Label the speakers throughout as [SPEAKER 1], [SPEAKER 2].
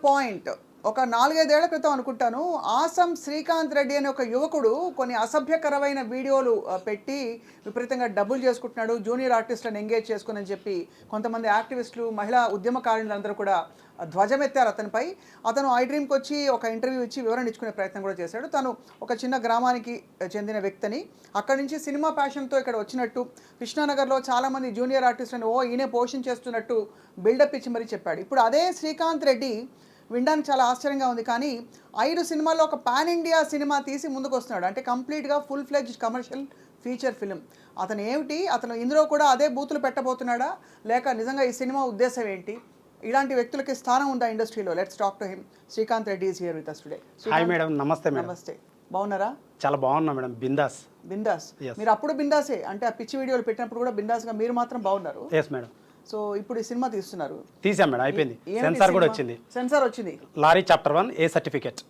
[SPEAKER 1] Point. ఒక 4-5 ఏళ్ల క్రితం అనుకుంటాను, ఆసం శ్రీకాంత్ రెడ్డి అనే ఒక యువకుడు కొన్ని అసభ్యకరమైన వీడియోలు పెట్టి విపరీతంగా డబ్బులు చేసుకుంటున్నాడు, జూనియర్ ఆర్టిస్టులను ఎంగేజ్ చేసుకుని చెప్పి కొంతమంది యాక్టివిస్టులు, మహిళా ఉద్యమకారులందరూ కూడా ధ్వజమెత్తారు అతనిపై. అతను ఐ డ్రీమ్కి వచ్చి ఒక ఇంటర్వ్యూ ఇచ్చి వివరణ ఇచ్చుకునే ప్రయత్నం కూడా చేశాడు. తను ఒక చిన్న గ్రామానికి చెందిన వ్యక్తిని, అక్కడి నుంచి సినిమా ప్యాషన్తో ఇక్కడ వచ్చినట్టు, కృష్ణానగర్లో చాలామంది జూనియర్ ఆర్టిస్టులను ఈయనే పోషించేస్తున్నట్టు బిల్డప్ ఇచ్చి మరీ చెప్పాడు. ఇప్పుడు అదే శ్రీకాంత్ రెడ్డి వినడానికి చాలా ఆశ్చర్యంగా ఉంది, కానీ 5 సినిమాల్లో ఒక పాన్ ఇండియా సినిమా తీసి ముందుకు వస్తున్నాడు. అంటే కంప్లీట్గా full fledged commercial feature film. అతను ఏమిటి, అతను ఇందులో కూడా అదే బూతులు పెట్టబోతున్నాడా, లేక నిజంగా ఈ సినిమా ఉద్దేశం ఏంటి? ఇలాంటి వ్యక్తులకి స్థానం ఉందా ఇండస్ట్రీలో? Let's talk to him. Srikanth Reddy is here with us today.
[SPEAKER 2] Hi madam, నమస్తే మేడం.
[SPEAKER 1] నమస్తే, బాగున్నారా?
[SPEAKER 2] చాలా బాగున్నా మేడం. బిందాస్.
[SPEAKER 1] మీరు అప్పుడు బిందాసే, అంటే ఆ పిచ్చి వీడియోలు పెట్టినప్పుడు కూడా బిందాస్గా, మీరు మాత్రం బాగున్నారు.
[SPEAKER 2] Yes madam.
[SPEAKER 1] సో ఇప్పుడు ఈ సినిమా తీస్తున్నారు.
[SPEAKER 2] తీసాం మేడం, అయిపోయింది. సెన్సార్ కూడా వచ్చింది.
[SPEAKER 1] సెన్సార్ వచ్చింది.
[SPEAKER 2] లారీ చాప్టర్ 1 ఏ సర్టిఫికేట్.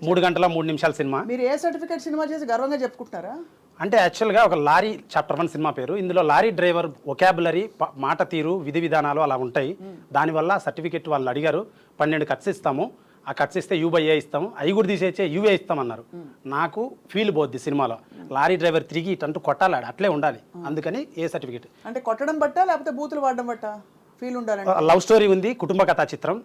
[SPEAKER 1] 3
[SPEAKER 2] గంటల 3 నిమిషాల సినిమా.
[SPEAKER 1] మీరు ఏ సర్టిఫికేట్ సినిమా చేసి గర్వంగా చెప్పుకుంటున్నారా?
[SPEAKER 2] అంటే యాక్చువల్గా ఒక లారీ చాప్టర్ 1 సినిమా పేరు. ఇందులో లారీ డ్రైవర్ వొకాబులరీ, మాట తీరు, విధి విధానాలు అలా ఉంటాయి. దానివల్ల సర్టిఫికేట్ వాళ్ళు అడిగారు. 12 కట్స్ ఇస్తాము, ఆ కట్స్ ఇస్తే U/A ఇస్తాము, అవి కూడా తీసేచ్చే UA ఇస్తామన్నారు. నాకు ఫీల్ పోద్ది సినిమాలో, లారీ డ్రైవర్ తిరిగి ఇటంటూ కొట్టాలి, అట్లే ఉండాలి. అందుకని ఏ సర్టిఫికేట్.
[SPEAKER 1] అంటే కొట్టడం బట్టా లేకపోతే బూతులు వాడడం బట్టా? ఫీల్ ఉండాలంటే
[SPEAKER 2] లవ్ స్టోరీ ఉంది, కుటుంబ కథా చిత్రం,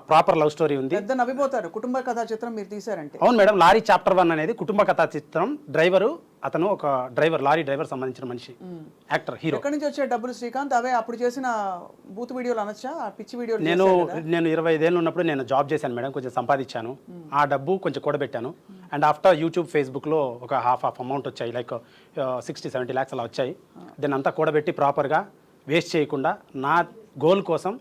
[SPEAKER 2] ప్రాపర్ లవ్ స్టోరీ ఉంది.
[SPEAKER 1] పెద్ద నవ్విపోతారు కుటుంబ కథా చిత్రం మీరు తీసారంటే.
[SPEAKER 2] అవును మేడం, లారీ చాప్టర్ 1 అనేది కుటుంబ కథా చిత్రం. డ్రైవరు అతను ఒక డ్రైవర్, లారీ డ్రైవర్ సంబంధించిన మనిషి, యాక్టర్, హీరో.
[SPEAKER 1] ఎక్కడి నుంచి వచ్చే డబ్బులు శ్రీకాంత్? అవే అప్పుడు చేసిన బూత్ వీడియోలు అనొచ్చా, పిచ్చి వీడియోలు?
[SPEAKER 2] నేను 25 ఏళ్ళు ఉన్నప్పుడు నేను జాబ్ చేశాను మేడం, కొంచెం సంపాదించాను. ఆ డబ్బు కొంచెం కూడబెట్టాను. అండ్ ఆఫ్టర్ యూట్యూబ్, ఫేస్బుక్లో ఒక హాఫ్ అమౌంట్ వచ్చాయి, లైక్ 60-70 lakhs అలా వచ్చాయి. దీన్ని అంతా కూడబెట్టి ప్రాపర్గా వేస్ట్ చేయకుండా నా గోల్ కోసం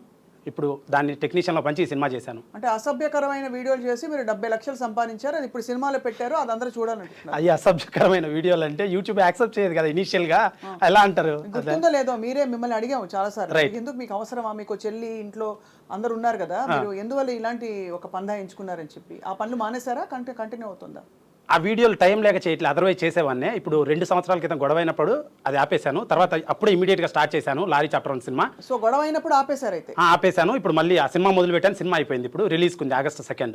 [SPEAKER 2] ఇప్పుడు దాన్ని టెక్నీషియన్లో పంచి ఈ సినిమా చేశాను.
[SPEAKER 1] అంటే అసభ్యకరమైన వీడియోలు చేసి మీరు 70 లక్షలు సంపాదించారు, అది ఇప్పుడు సినిమాలో పెట్టారు, అది అందరూ చూడాలంటున్నారు.
[SPEAKER 2] అవి అసభ్యకరమైన వీడియోలు అంటే యూట్యూబ్ యాక్సెప్ట్ చేయదు కదా ఇనీషియల్గా, ఎలా అంటారు?
[SPEAKER 1] గుర్తుందో లేదో, మీరే మిమ్మల్ని అడిగాము చాలాసార్లు, ఎందుకు మీకు అవసరమా, మీకు చెల్లి ఇంట్లో అందరు ఉన్నారు కదా, మీరు ఎందువల్ల ఇలాంటి ఒక పందా ఎంచుకున్నారని చెప్పి. ఆ పనులు మానేశారా, కంటిన్యూ అవుతుందా?
[SPEAKER 2] ఆ వీడియోలు టైం లేక చేయట్లేదు, అదర్వైజ్ చేసేవాడిని. ఇప్పుడు 2 సంవత్సరాల క్రితం గొడవ అయినప్పుడు అది ఆపేశాను. తర్వాత అప్పుడే ఇమీడియట్గా స్టార్ట్ చేశాను లారీ చాప్టర్ 1 సినిమా.
[SPEAKER 1] సో గొడవ అయినప్పుడు ఆపేశారు అయితే?
[SPEAKER 2] ఆపేశాను. ఇప్పుడు మళ్ళీ ఆ సినిమా మొదలు పెట్టాను, సినిమా అయిపోయింది, ఇప్పుడు రిలీజ్ కుంది August 2nd.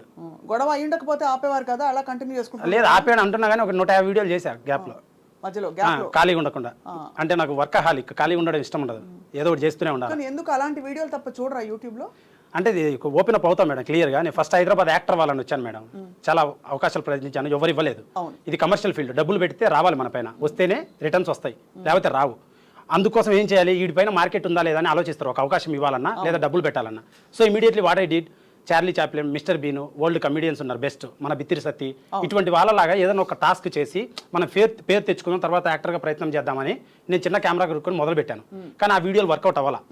[SPEAKER 1] గొడవ అయ్యుండకపోతే ఆపేవారు కదా, అలా కంటిన్యూ చేసుకుంటారు?
[SPEAKER 2] లేదు, ఆపేయడం అంటున్నా కానీ ఒక 150 వీడియోలు చేశాను గ్యాప్లో,
[SPEAKER 1] మధ్యలో
[SPEAKER 2] ఖాళీగా ఉండకుండా. అంటే నాకు వర్కహాలిక్, ఖాళీగా ఉండడం ఇష్టం ఉండదు, ఏదో ఒకటి చేస్తూనే ఉండాలి.
[SPEAKER 1] కానీ ఎందుకు అలాంటి వీడియోలు తప్ప చూడరా యూట్యూబ్లో?
[SPEAKER 2] అంటే ఇది ఓపెన్ అప్ అవుతాం మేడం క్లియర్గా. నేను ఫస్ట్ హైదరాబాద్ యాక్టర్ వాళ్ళని వచ్చాను మేడం, చాలా అవకాశాలు ప్రయత్నించాను, ఎవరు ఇవ్వలేదు. ఇది కమర్షియల్ ఫీల్డ్, డబ్బులు పెడితే రావాలి మన పైన, వస్తేనే రిటర్న్స్ వస్తాయి, లేకపోతే రావు. అందుకోసం ఏం చేయాలి, వీడిపైన మార్కెట్ ఉందా లేదా అని ఆలోచిస్తారు, ఒక అవకాశం ఇవ్వాలన్నా లేదా డబ్బులు పెట్టాలన్నా. So immediately what I did, Charlie Chaplin, Mister Bean, world comedians ఉన్నారు బెస్ట్, మన బిత్తిరి సత్తి, ఇటువంటి వాళ్ళలాగా ఏదైనా ఒక టాస్క్ చేసి మనం పేరు తెచ్చుకున్న తర్వాత యాక్టర్గా ప్రయత్నం చేద్దామని నేను చిన్న కెమెరా కొనుక్కొని మొదలు పెట్టాను. కానీ ఆ వీడియోలు వర్కౌట్ అవ్వాలా,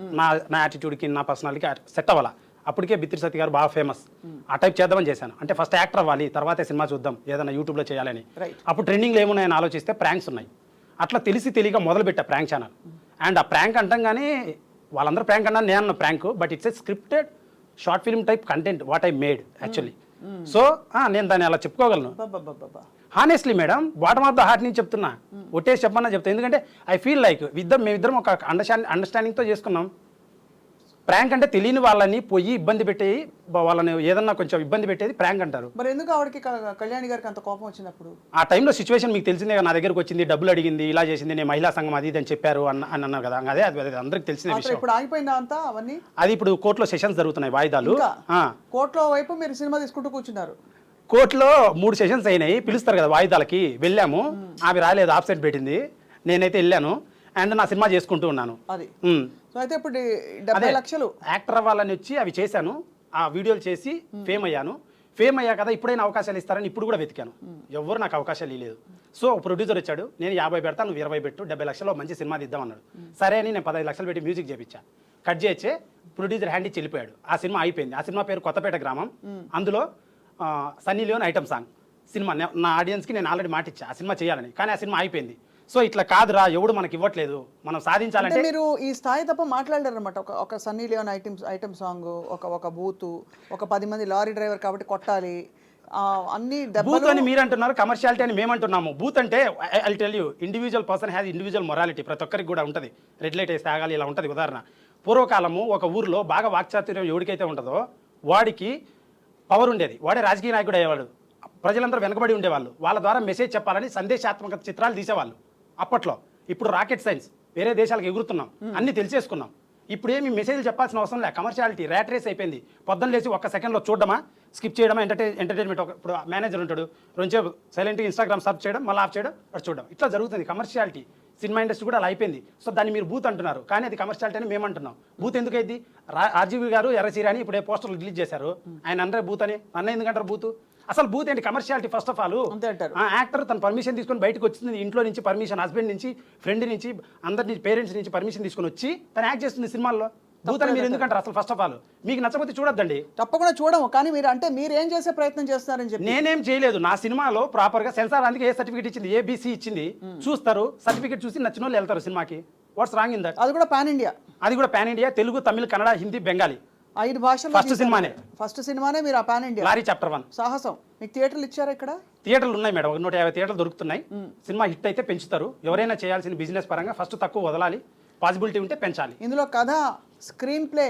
[SPEAKER 2] నా యాటిట్యూడ్కి, నా పర్సనాలిటీకి సెట్ అవ్వాలా. అప్పటికే బిత్తిరి సత్తి గారు బాగా ఫేమస్, ఆ టైప్ చేద్దామని చేశాను. అంటే ఫస్ట్ యాక్టర్ అవ్వాలి, తర్వాతే సినిమా చూద్దాం, ఏదైనా యూట్యూబ్లో చేయాలని. అప్పుడు ట్రెండింగ్లో ఏమున్నాయని ఆలోచిస్తే ప్రాంక్స్ ఉన్నాయి. అట్లా తెలియక మొదలుపెట్టా ప్రాంక్ ఛానల్. అండ్ ఆ ప్రాంక్ అంటంగానే వాళ్ళందరూ ప్రాంక్ అన్నా, నేను prank, but it's a scripted short film type content what I made actually. So నేను దాన్ని అలా చెప్పుకోగలను honestly madam, bottom of the heart నుంచి చెప్తున్నా, ఒట్టేసి చెప్పమన్నా చెప్తాను. ఎందుకంటే ఐ ఫీల్ లైక్ మేమిద్దరం ఒక అండర్స్టాండింగ్తో చేసుకున్నాం. ప్రాంక్ అంటే తెలియని వాళ్ళని పోయి ఇబ్బంది పెట్టేది, వాళ్ళని ఏదన్నా కొంచెం ఇబ్బంది పెట్టేది ప్రాంక్ అంటారు.
[SPEAKER 1] మరి ఎందుకు ఆవిడకి, కళ్యాణి గారికి అంత కోపం వచ్చినప్పుడు? ఆ
[SPEAKER 2] టైంలో సిచ్యువేషన్ మీకు తెలిసిందే, నా దగ్గరకు వచ్చింది, డబ్బులు అడిగింది, ఇలా చేసింది, నేను మహిళా సంఘం అది ఇది అని చెప్పారు అని అన్నారు కదా. అదే అది అందరికి తెలిసిన విషయం.
[SPEAKER 1] ఇప్పుడు ఆగిపోయిందా అంతా అవన్నీ?
[SPEAKER 2] అది ఇప్పుడు కోర్టులో సెషన్స్ జరుగుతున్నాయి, వాయిదాలు.
[SPEAKER 1] కోర్టులో వైపు మీరు సినిమా తీసుకుంటూ కూర్చున్నారు.
[SPEAKER 2] కోర్టులో 3 సెషన్స్ అయినాయి, పిలుస్తారు కదా వాయిదాలకి, వెళ్ళాము. ఆమె రాలేదు, ఆబ్సెంట్ పెట్టింది, నేనైతే వెళ్ళాను. అండ్ నా సినిమా చేసుకుంటూ ఉన్నాను.
[SPEAKER 1] అది అయితే ఇప్పుడు 70 లక్షలు
[SPEAKER 2] యాక్టర్ అవ్వాలని వచ్చి అవి చేశాను, ఆ వీడియోలు చేసి ఫేమ్ అయ్యాను. ఫేమ్ అయ్యా కదా, ఇప్పుడైనా అవకాశాలు ఇస్తారని ఇప్పుడు కూడా వెతికాను, ఎవరు నాకు అవకాశాలు ఇవ్వలేదు. సో ప్రొడ్యూసర్ వచ్చాడు, నేను 50 పెడతా, నువ్వు 20 పెట్టు, 70 లక్షలు మంచి సినిమా తీద్దాం అన్నాడు. సరే అని నేను 15 లక్షలు పెట్టి మ్యూజిక్ చేయించా. కట్ చేయొచ్చే, ప్రొడ్యూసర్ హ్యాండ్ ఇచ్చి వెళ్ళిపోయాడు. ఆ సినిమా అయిపోయింది. ఆ సినిమా పేరు కొత్తపేట గ్రామం. అందులో సన్నీ లియోన్ ఐటమ్ సాంగ్ సినిమా. నా ఆడియన్స్కి నేను ఆల్రెడీ మాట ఇచ్చా ఆ సినిమా చేయాలని, కానీ ఆ సినిమా అయిపోయింది. సో ఇట్లా కాదురా, ఎవడు మనకి ఇవ్వట్లేదు, మనం సాధించాలంటే.
[SPEAKER 1] మీరు ఈ స్థాయి తప్ప మాట్లాడారు అనమాట. ఒక సన్నీ లియోన్ ఐటమ్ సాంగ్, ఒక బూతు, ఒక 10 మంది లారీ డ్రైవర్ కాబట్టి కొట్టాలి, అన్ని
[SPEAKER 2] బూత్ అని మీరు అంటున్నారు, కమర్షియాలిటీ అని మేము అంటున్నాము. బూత్ అంటే I tell you, individual person has individual morality, ప్రతి ఒక్కరికి కూడా ఉంటుంది. రెడ్ లైట్ వేసి తాగాలి, ఇలా ఉంటుంది. ఉదాహరణ, పూర్వకాలము ఒక ఊరిలో బాగా వాక్చాతుర్యం ఎవరికైతే ఉంటుందో వాడికి పవర్ ఉండేది, వాడే రాజకీయ నాయకుడు అయ్యేవాడు, ప్రజలందరూ వెనకబడి ఉండేవాళ్ళు, వాళ్ళ ద్వారా మెసేజ్ చెప్పాలని సందేశాత్మక చిత్రాలు తీసేవాళ్ళు అప్పట్లో. ఇప్పుడు రాకెట్ సైన్స్, వేరే దేశాలకు ఎగురుతున్నాం, అన్ని తెలిసేసుకున్నాం. ఇప్పుడు ఏమి మెసేజ్లు చెప్పాల్సిన అవసరం లేదు, కమర్షియాలిటీ ర్యాట్ రేస్ అయిపోయింది. పొద్దున్న లేచి ఒక్క సెకండ్లో చూడడమా, స్కిప్ చేయడమా, ఎంటర్టైన్మెంట్. ఇప్పుడు మేనేజర్ ఉంటాడు, రెండుసేపు సైలెంట్గా ఇన్స్టాగ్రామ్ సర్చ్ చేయడం, మళ్ళీ ఆఫ్ చేయడం, అటు చూడడం, ఇట్లా జరుగుతుంది కమర్షియాలిటీ. సినిమా ఇండస్ట్రీ కూడా అలా అయిపోయింది. సో దాన్ని మీరు బూత్ అంటున్నారు, కానీ అది కమర్షియాలిటీ అని మేము అంటున్నాం. బూత్ ఎందుకు అయింది? రాజీవ్ గారు ఎర్రచీర అని ఇప్పుడే పోస్టర్లు రిలీజ్ చేశారు, ఆయన అందరే బూత్ అని. అన్న ఎందుకంటారు బూత్? అసలు బూత్ ఏంటి? Commerciality first of all. Actor తన పర్మిషన్ తీసుకొని బయటకు వచ్చింది, ఇంట్లో నుంచి పర్మిషన్, హస్బెండ్ నుంచి, ఫ్రెండ్ నుంచి, అందరి నుంచి, పేరెంట్స్ నుంచి పర్మిషన్ తీసుకొని వచ్చి తను యాక్ట్ చేస్తుంది సినిమాల్లో. బూత్ అని మీరు ఎందుకంటారు అసలు? ఫస్ట్ ఆఫ్ ఆల్ మీకు నచ్చకపోతే చూడొద్దండి.
[SPEAKER 1] తప్పకుండా చూడము, కానీ మీరు అంటే మీరు ఏం చేసే ప్రయత్నం చేస్తున్నారని చెప్పి. నేనేం
[SPEAKER 2] చేయలేదు, నా సినిమాలో ప్రాపర్గా సెన్సార్ అందుకే ఏ సర్టిఫికేట్ ఇచ్చింది, ఏబీసీ ఇచ్చింది, చూస్తారు, సర్టిఫికేట్ చూసి నచ్చిన వాళ్ళు వెళ్తారు సినిమాకి. Watts wrong in that?
[SPEAKER 1] అది కూడా పాన్ ఇండియా.
[SPEAKER 2] అది కూడా పాన్ ఇండియా, తెలుగు, తమిళ, కన్నడ, హిందీ, బెంగాలీ,
[SPEAKER 1] 5 భాషలు. ఫస్ట్ సినిమానే మీరు ఆ పాన్ ఇండియా.
[SPEAKER 2] లారీ చాప్టర్ 1
[SPEAKER 1] సాహసం. మీకు థియేటర్లు ఇచ్చారా? ఇక్కడ
[SPEAKER 2] థియేటర్లు ఉన్నాయి మేడం, 150 థియేటర్లు దొరుకుతున్నాయి. సినిమా హిట్ అయితే పెంచుతారు. ఎవరైనా చేయాల్సిన బిజినెస్ పరంగా ఫస్ట్ తక్కువ వదలాలి, పాసిబిలిటీ ఉంటే పెంచాలి.
[SPEAKER 1] ఇందులో కథ, స్క్రీన్ ప్లే,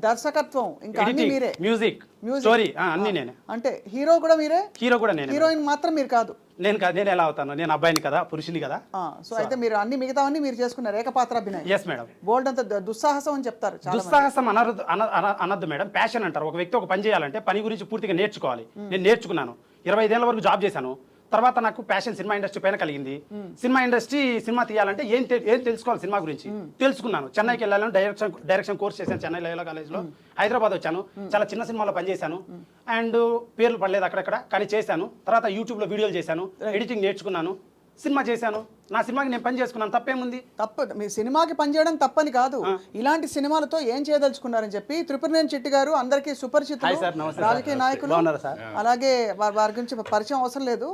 [SPEAKER 1] దర్శకత్వం, ఇంకా అన్ని మీరే,
[SPEAKER 2] మ్యూజిక్, స్టోరీ అన్ని నేనే.
[SPEAKER 1] అంటే హీరో కూడా మీరే?
[SPEAKER 2] హీరో కూడా నేనే.
[SPEAKER 1] హీరోయిన్ మాత్రం మీరు కాదు?
[SPEAKER 2] నేను ఎలా అవుతాను? నేను అబ్బాయిని కదా, పురుషుని కదా.
[SPEAKER 1] సో అయితే మీరు అన్ని మిగతావన్నీ మీరు చేసుకున్నారు, ఏకపాత్రాభినయం.
[SPEAKER 2] Yes madam.
[SPEAKER 1] బోల్డ్ అంత దుస్సాహసం అని చెప్తారు.
[SPEAKER 2] దుస్సాహసం అనద్దు మేడం, ప్యాషన్ అంటారు. ఒక వ్యక్తి ఒక పని చేయాలంటే పని గురించి పూర్తిగా నేర్చుకోవాలి. నేను నేర్చుకున్నాను, 25 ఏళ్ల వరకు జాబ్ చేశాను. తర్వాత నాకు ప్యాషన్ సినిమా ఇండస్ట్రీ పైన కలిగింది. సినిమా ఇండస్ట్రీ, సినిమా తీయాలంటే ఏం తెలుసుకోవాలి సినిమా గురించి తెలుసుకున్నాను. చెన్నైకి వెళ్ళాను, డైరెక్షన్ కోర్స్ చేశాను చెన్నై లయోలా కాలేజ్లో. హైదరాబాద్ వచ్చాను, చాలా చిన్న సినిమాలో పనిచేశాను. అండ్ పేర్లు పడలేదు అక్కడక్కడ, కానీ చేశాను. తర్వాత యూట్యూబ్లో వీడియోలు చేశాను, ఎడిటింగ్ నేర్చుకున్నాను, సినిమా చేశాను. నా సినిమాకి నేను పని చేసుకున్నాను, తప్పేముంది?
[SPEAKER 1] తప్పదు, మీ సినిమాకి పనిచేయడం తప్పని కాదు. ఇలాంటి సినిమాలతో ఏం చేయదలుచుకున్నారని చెప్పి త్రిపురనేని చిట్టి గారు అందరికీ సుపరిచితులు, రాజకీయ నాయకులు, అలాగే వారి గురించి పరిచయం అవసరం లేదు,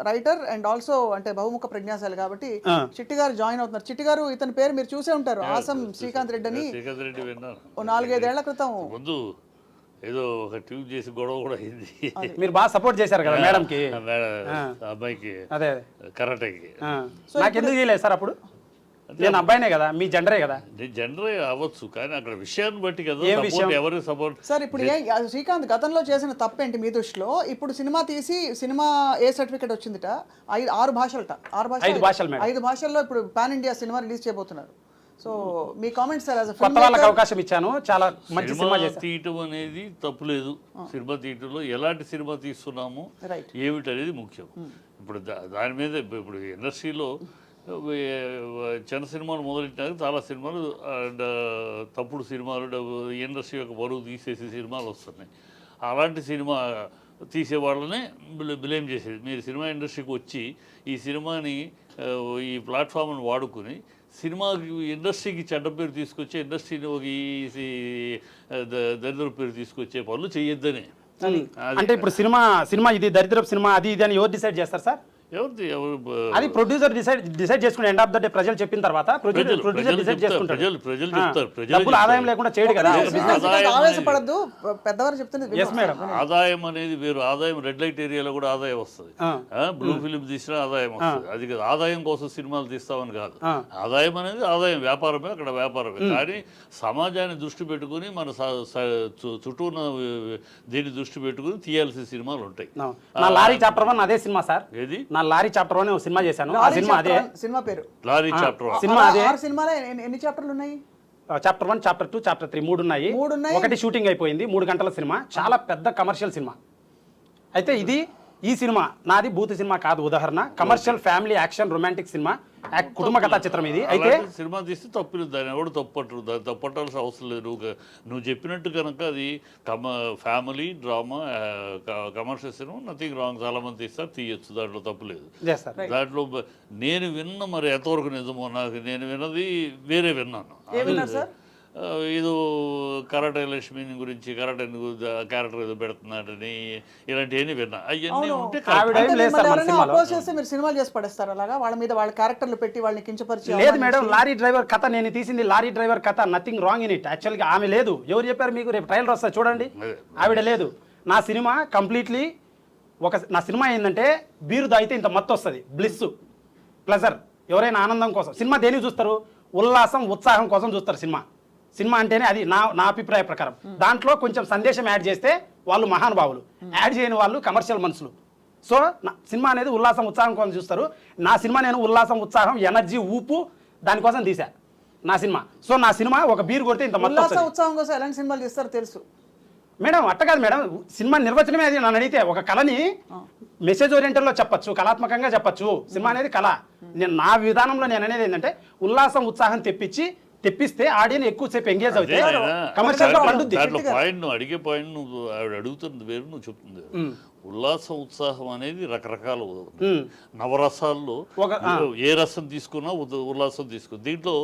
[SPEAKER 1] రైటర్ అండ్ ఆల్సో అంటే బహుముఖ ప్రజ్ఞాశాలి కాబట్టి చిట్టి గారు జాయిన్ అవుతున్నారు. చిట్టి గారు, ఇతని పేరు మీరు చూసే ఉంటారు, ఆసం శ్రీకాంత్ రెడ్డి అని. 4-5 ఏళ్ల క్రితం
[SPEAKER 3] ఏదో ఒక ట్యూబ్ చేసి గొడవ కూడా అయింది.
[SPEAKER 2] మీరు బాగా సపోర్ట్ చేశారు కదా మేడం కి,
[SPEAKER 3] అబ్బాయికి,
[SPEAKER 2] అదే
[SPEAKER 3] కరాటేకి.
[SPEAKER 2] నాకు ఎందుకు చేయలేదు సార్ అప్పుడు? నేను అబ్బాయినే కదా, మీ జెండరే కదా.
[SPEAKER 3] జెండరే అవ్వచ్చు, కానీ అక్కడ విషయాన్ని బట్టి కదా ఎవరు సపోర్ట్.
[SPEAKER 1] సార్ ఇప్పుడు శ్రీకాంత్ గతంలో చేసిన తప్పేంటి మీ దృష్టిలో? ఇప్పుడు సినిమా తీసి, సినిమా ఏ సర్టిఫికేట్ వచ్చిందిట? 6 భాషలట. 5 భాషల్లో ఇప్పుడు పాన్ ఇండియా సినిమా రిలీజ్ చేయబోతున్నారు. సో మీ కామెంట్స్ సార్?
[SPEAKER 2] కొత్త వాళ్ళకి అవకాశం ఇచ్చాను, చాలా మంచి సినిమా
[SPEAKER 3] తీయటం అనేది తప్పులేదు. సినిమా తీయటంలో ఎలాంటి సినిమా తీస్తున్నాము ఏమిటనేది ముఖ్యం. ఇప్పుడు దాని మీద ఇప్పుడు ఇండస్ట్రీలో చిన్న సినిమాలు మొదలెట్టినాక చాలా సినిమాలు అండ్ తప్పుడు సినిమాలు, ఇండస్ట్రీ యొక్క బరువు తీసేసే సినిమాలు వస్తున్నాయి. అలాంటి సినిమా తీసే వాళ్ళనే బ్లేమ్ చేసేది. మీరు సినిమా ఇండస్ట్రీకి వచ్చి ఈ సినిమాని, ఈ ప్లాట్ఫామ్ని వాడుకుని సినిమాకి, ఇండస్ట్రీకి చెడ్డ పేరు తీసుకొచ్చే, ఇండస్ట్రీని ఒక దరిద్ర పేరు తీసుకొచ్చే పనులు చేయొద్దని.
[SPEAKER 2] అంటే ఇప్పుడు సినిమా ఇది దరిద్రపు సినిమా, అది ఇది అని ఎవరు డిసైడ్ చేస్తారు సార్? అది ప్రొడ్యూసర్ డిసైడ్ చేసుకుని ఎండ్ ఆఫ్ ద డే ప్రజలు చెప్పిన తర్వాత ప్రొడ్యూసర్ డిసైడ్ చేసుకుంటారు. డబ్బులు ఆదాయం లేకుండా చేయడు కదా.
[SPEAKER 1] ఆవేశపడద్దు, పెద్దవారు చెప్తున్నారు.
[SPEAKER 3] ఆదాయం అనేది వేరు. ఆదాయం రెడ్ లైట్ ఏరియాలో కూడా ఆదాయం వస్తుంది. బ్లూ ఫిలిం తీసినా ఆదాయం వస్తుంది. అది కాదు ఆదాయం కోసం సినిమాలు తీస్తామని కాదు. ఆదాయం అనేది ఆదాయం, వ్యాపారమే, అక్కడ వ్యాపారమే. కానీ సమాజాన్ని దృష్టి పెట్టుకుని, మన చుట్టూ ఉన్న దీన్ని దృష్టి పెట్టుకుని తీయాల్సిన సినిమాలు ఉంటాయి.
[SPEAKER 2] నా లారీ చాప్టర్ 1 అదే సినిమా సార్.
[SPEAKER 3] ఏది?
[SPEAKER 2] లారీ చాప్టర్ 1 సినిమా చేశాను. ఆ సినిమా అదే
[SPEAKER 1] సినిమా పేరు,
[SPEAKER 3] లారీ చాప్టర్ 1.
[SPEAKER 1] సినిమా అదే. సినిమాలో ఎన్ని చాప్టర్లు ఉన్నాయి?
[SPEAKER 2] చాప్టర్ 1, చాప్టర్ 2, చాప్టర్ 3 3 ఉన్నాయి. ఒకటి షూటింగ్ అయిపోయింది, 3 గంటల సినిమా, చాలా పెద్ద కమర్షియల్ సినిమా. అయితే ఈ సినిమా నాది బూత్ సినిమా కాదు, ఉదాహరణ commercial family action romantic cinema, కుటుంబ కథా చిత్రం ఇది. అయితే
[SPEAKER 3] సినిమా తీస్తే తప్పులేదు, దాన్ని ఎవడు తప్పట్టరు, దాన్ని తప్పట్టాల్సిన అవసరం లేదు. నువ్వు చెప్పినట్టు కనుక అది family drama commercial cinema, nothing wrong. చాలా మంది తీస్తారు, తీయొచ్చు, దాంట్లో తప్పులేదు. దాంట్లో నేను విన్న, మరి ఎంతవరకు నిజమో నాకు, నేను విన్నది వేరే విన్నాను. ఏదో కరాటే లక్ష్మి గురించి, కరాటే క్యారెక్టర్ ఏదో పెడుతున్నాడని, ఇలాంటివన్నీ విన్నా. అవన్నీ ఉంటే
[SPEAKER 1] మీరు సినిమాలు చేసి పడేస్తారు అలాగా, వాళ్ళ మీద వాళ్ళ క్యారెక్టర్లు పెట్టి వాళ్ళని కించపరిచి.
[SPEAKER 2] లేదు మేడం, లారీ డ్రైవర్ కథ నేను తీసింది, లారీ డ్రైవర్ కథ, నథింగ్ రాంగ్ ఇన్ ఇట్. యాక్చువల్గా ఆమె లేదు. ఎవరు చెప్పారు మీకు? రేపు ట్రైలర్ వస్తుంది చూడండి, ఆవిడ లేదు. నా సినిమా కంప్లీట్లీ నా సినిమా ఏంటంటే బీరు దాగితే ఇంత మత్తు వస్తుంది, బ్లిస్, ప్లెజర్. ఎవరైనా ఆనందం కోసం సినిమా దేనికి చూస్తారు? ఉల్లాసం, ఉత్సాహం కోసం చూస్తారు సినిమా. సినిమా అంటేనే అది నా అభిప్రాయ ప్రకారం. దాంట్లో కొంచెం సందేశం యాడ్ చేస్తే వాళ్ళు మహానుభావులు, యాడ్ చేయని వాళ్ళు కమర్షియల్ మనుషులు. సో సినిమా అనేది ఉల్లాసం ఉత్సాహం కోసం చూస్తారు. నా సినిమా నేను ఉల్లాసం ఉత్సాహం ఎనర్జీ ఊపు దానికోసం తీసా నా సినిమా. సో నా సినిమా ఒక బీరు కొడితే ఇంత మొత్తం
[SPEAKER 1] ఉల్లాస ఉత్సాహం కోసం ఎలాంటి సినిమాలు తీస్తారో తెలుసు
[SPEAKER 2] మేడం. అట్ట కాదు మేడం, సినిమా నిర్వచనమే అది. నన్ను అడిగితే ఒక కళని మెసేజ్ ఓరియంటెడ్లో చెప్పచ్చు, కళాత్మకంగా చెప్పచ్చు. సినిమా అనేది కళ. నేను నా విధానంలో నేను అనేది ఏంటంటే ఉల్లాసం ఉత్సాహం తెప్పిస్తే ఆడియన్స్ ఎక్కువసేపు ఎంగేజ్ అవుతాయి, కమర్షియల్ గా పండుద్ది.
[SPEAKER 3] దాంట్లో పాయింట్ నువ్వు అడిగే పాయింట్ నువ్వు ఆవిడ అడుగుతుంది వేరు, నువ్వు చెప్తుంది ఉల్లాసం ఉత్సాహం అనేది రకరకాల నవరసాల్లో ఏ రసం తీసుకున్నా ఉల్లాసం తీసుకుని దీంట్లో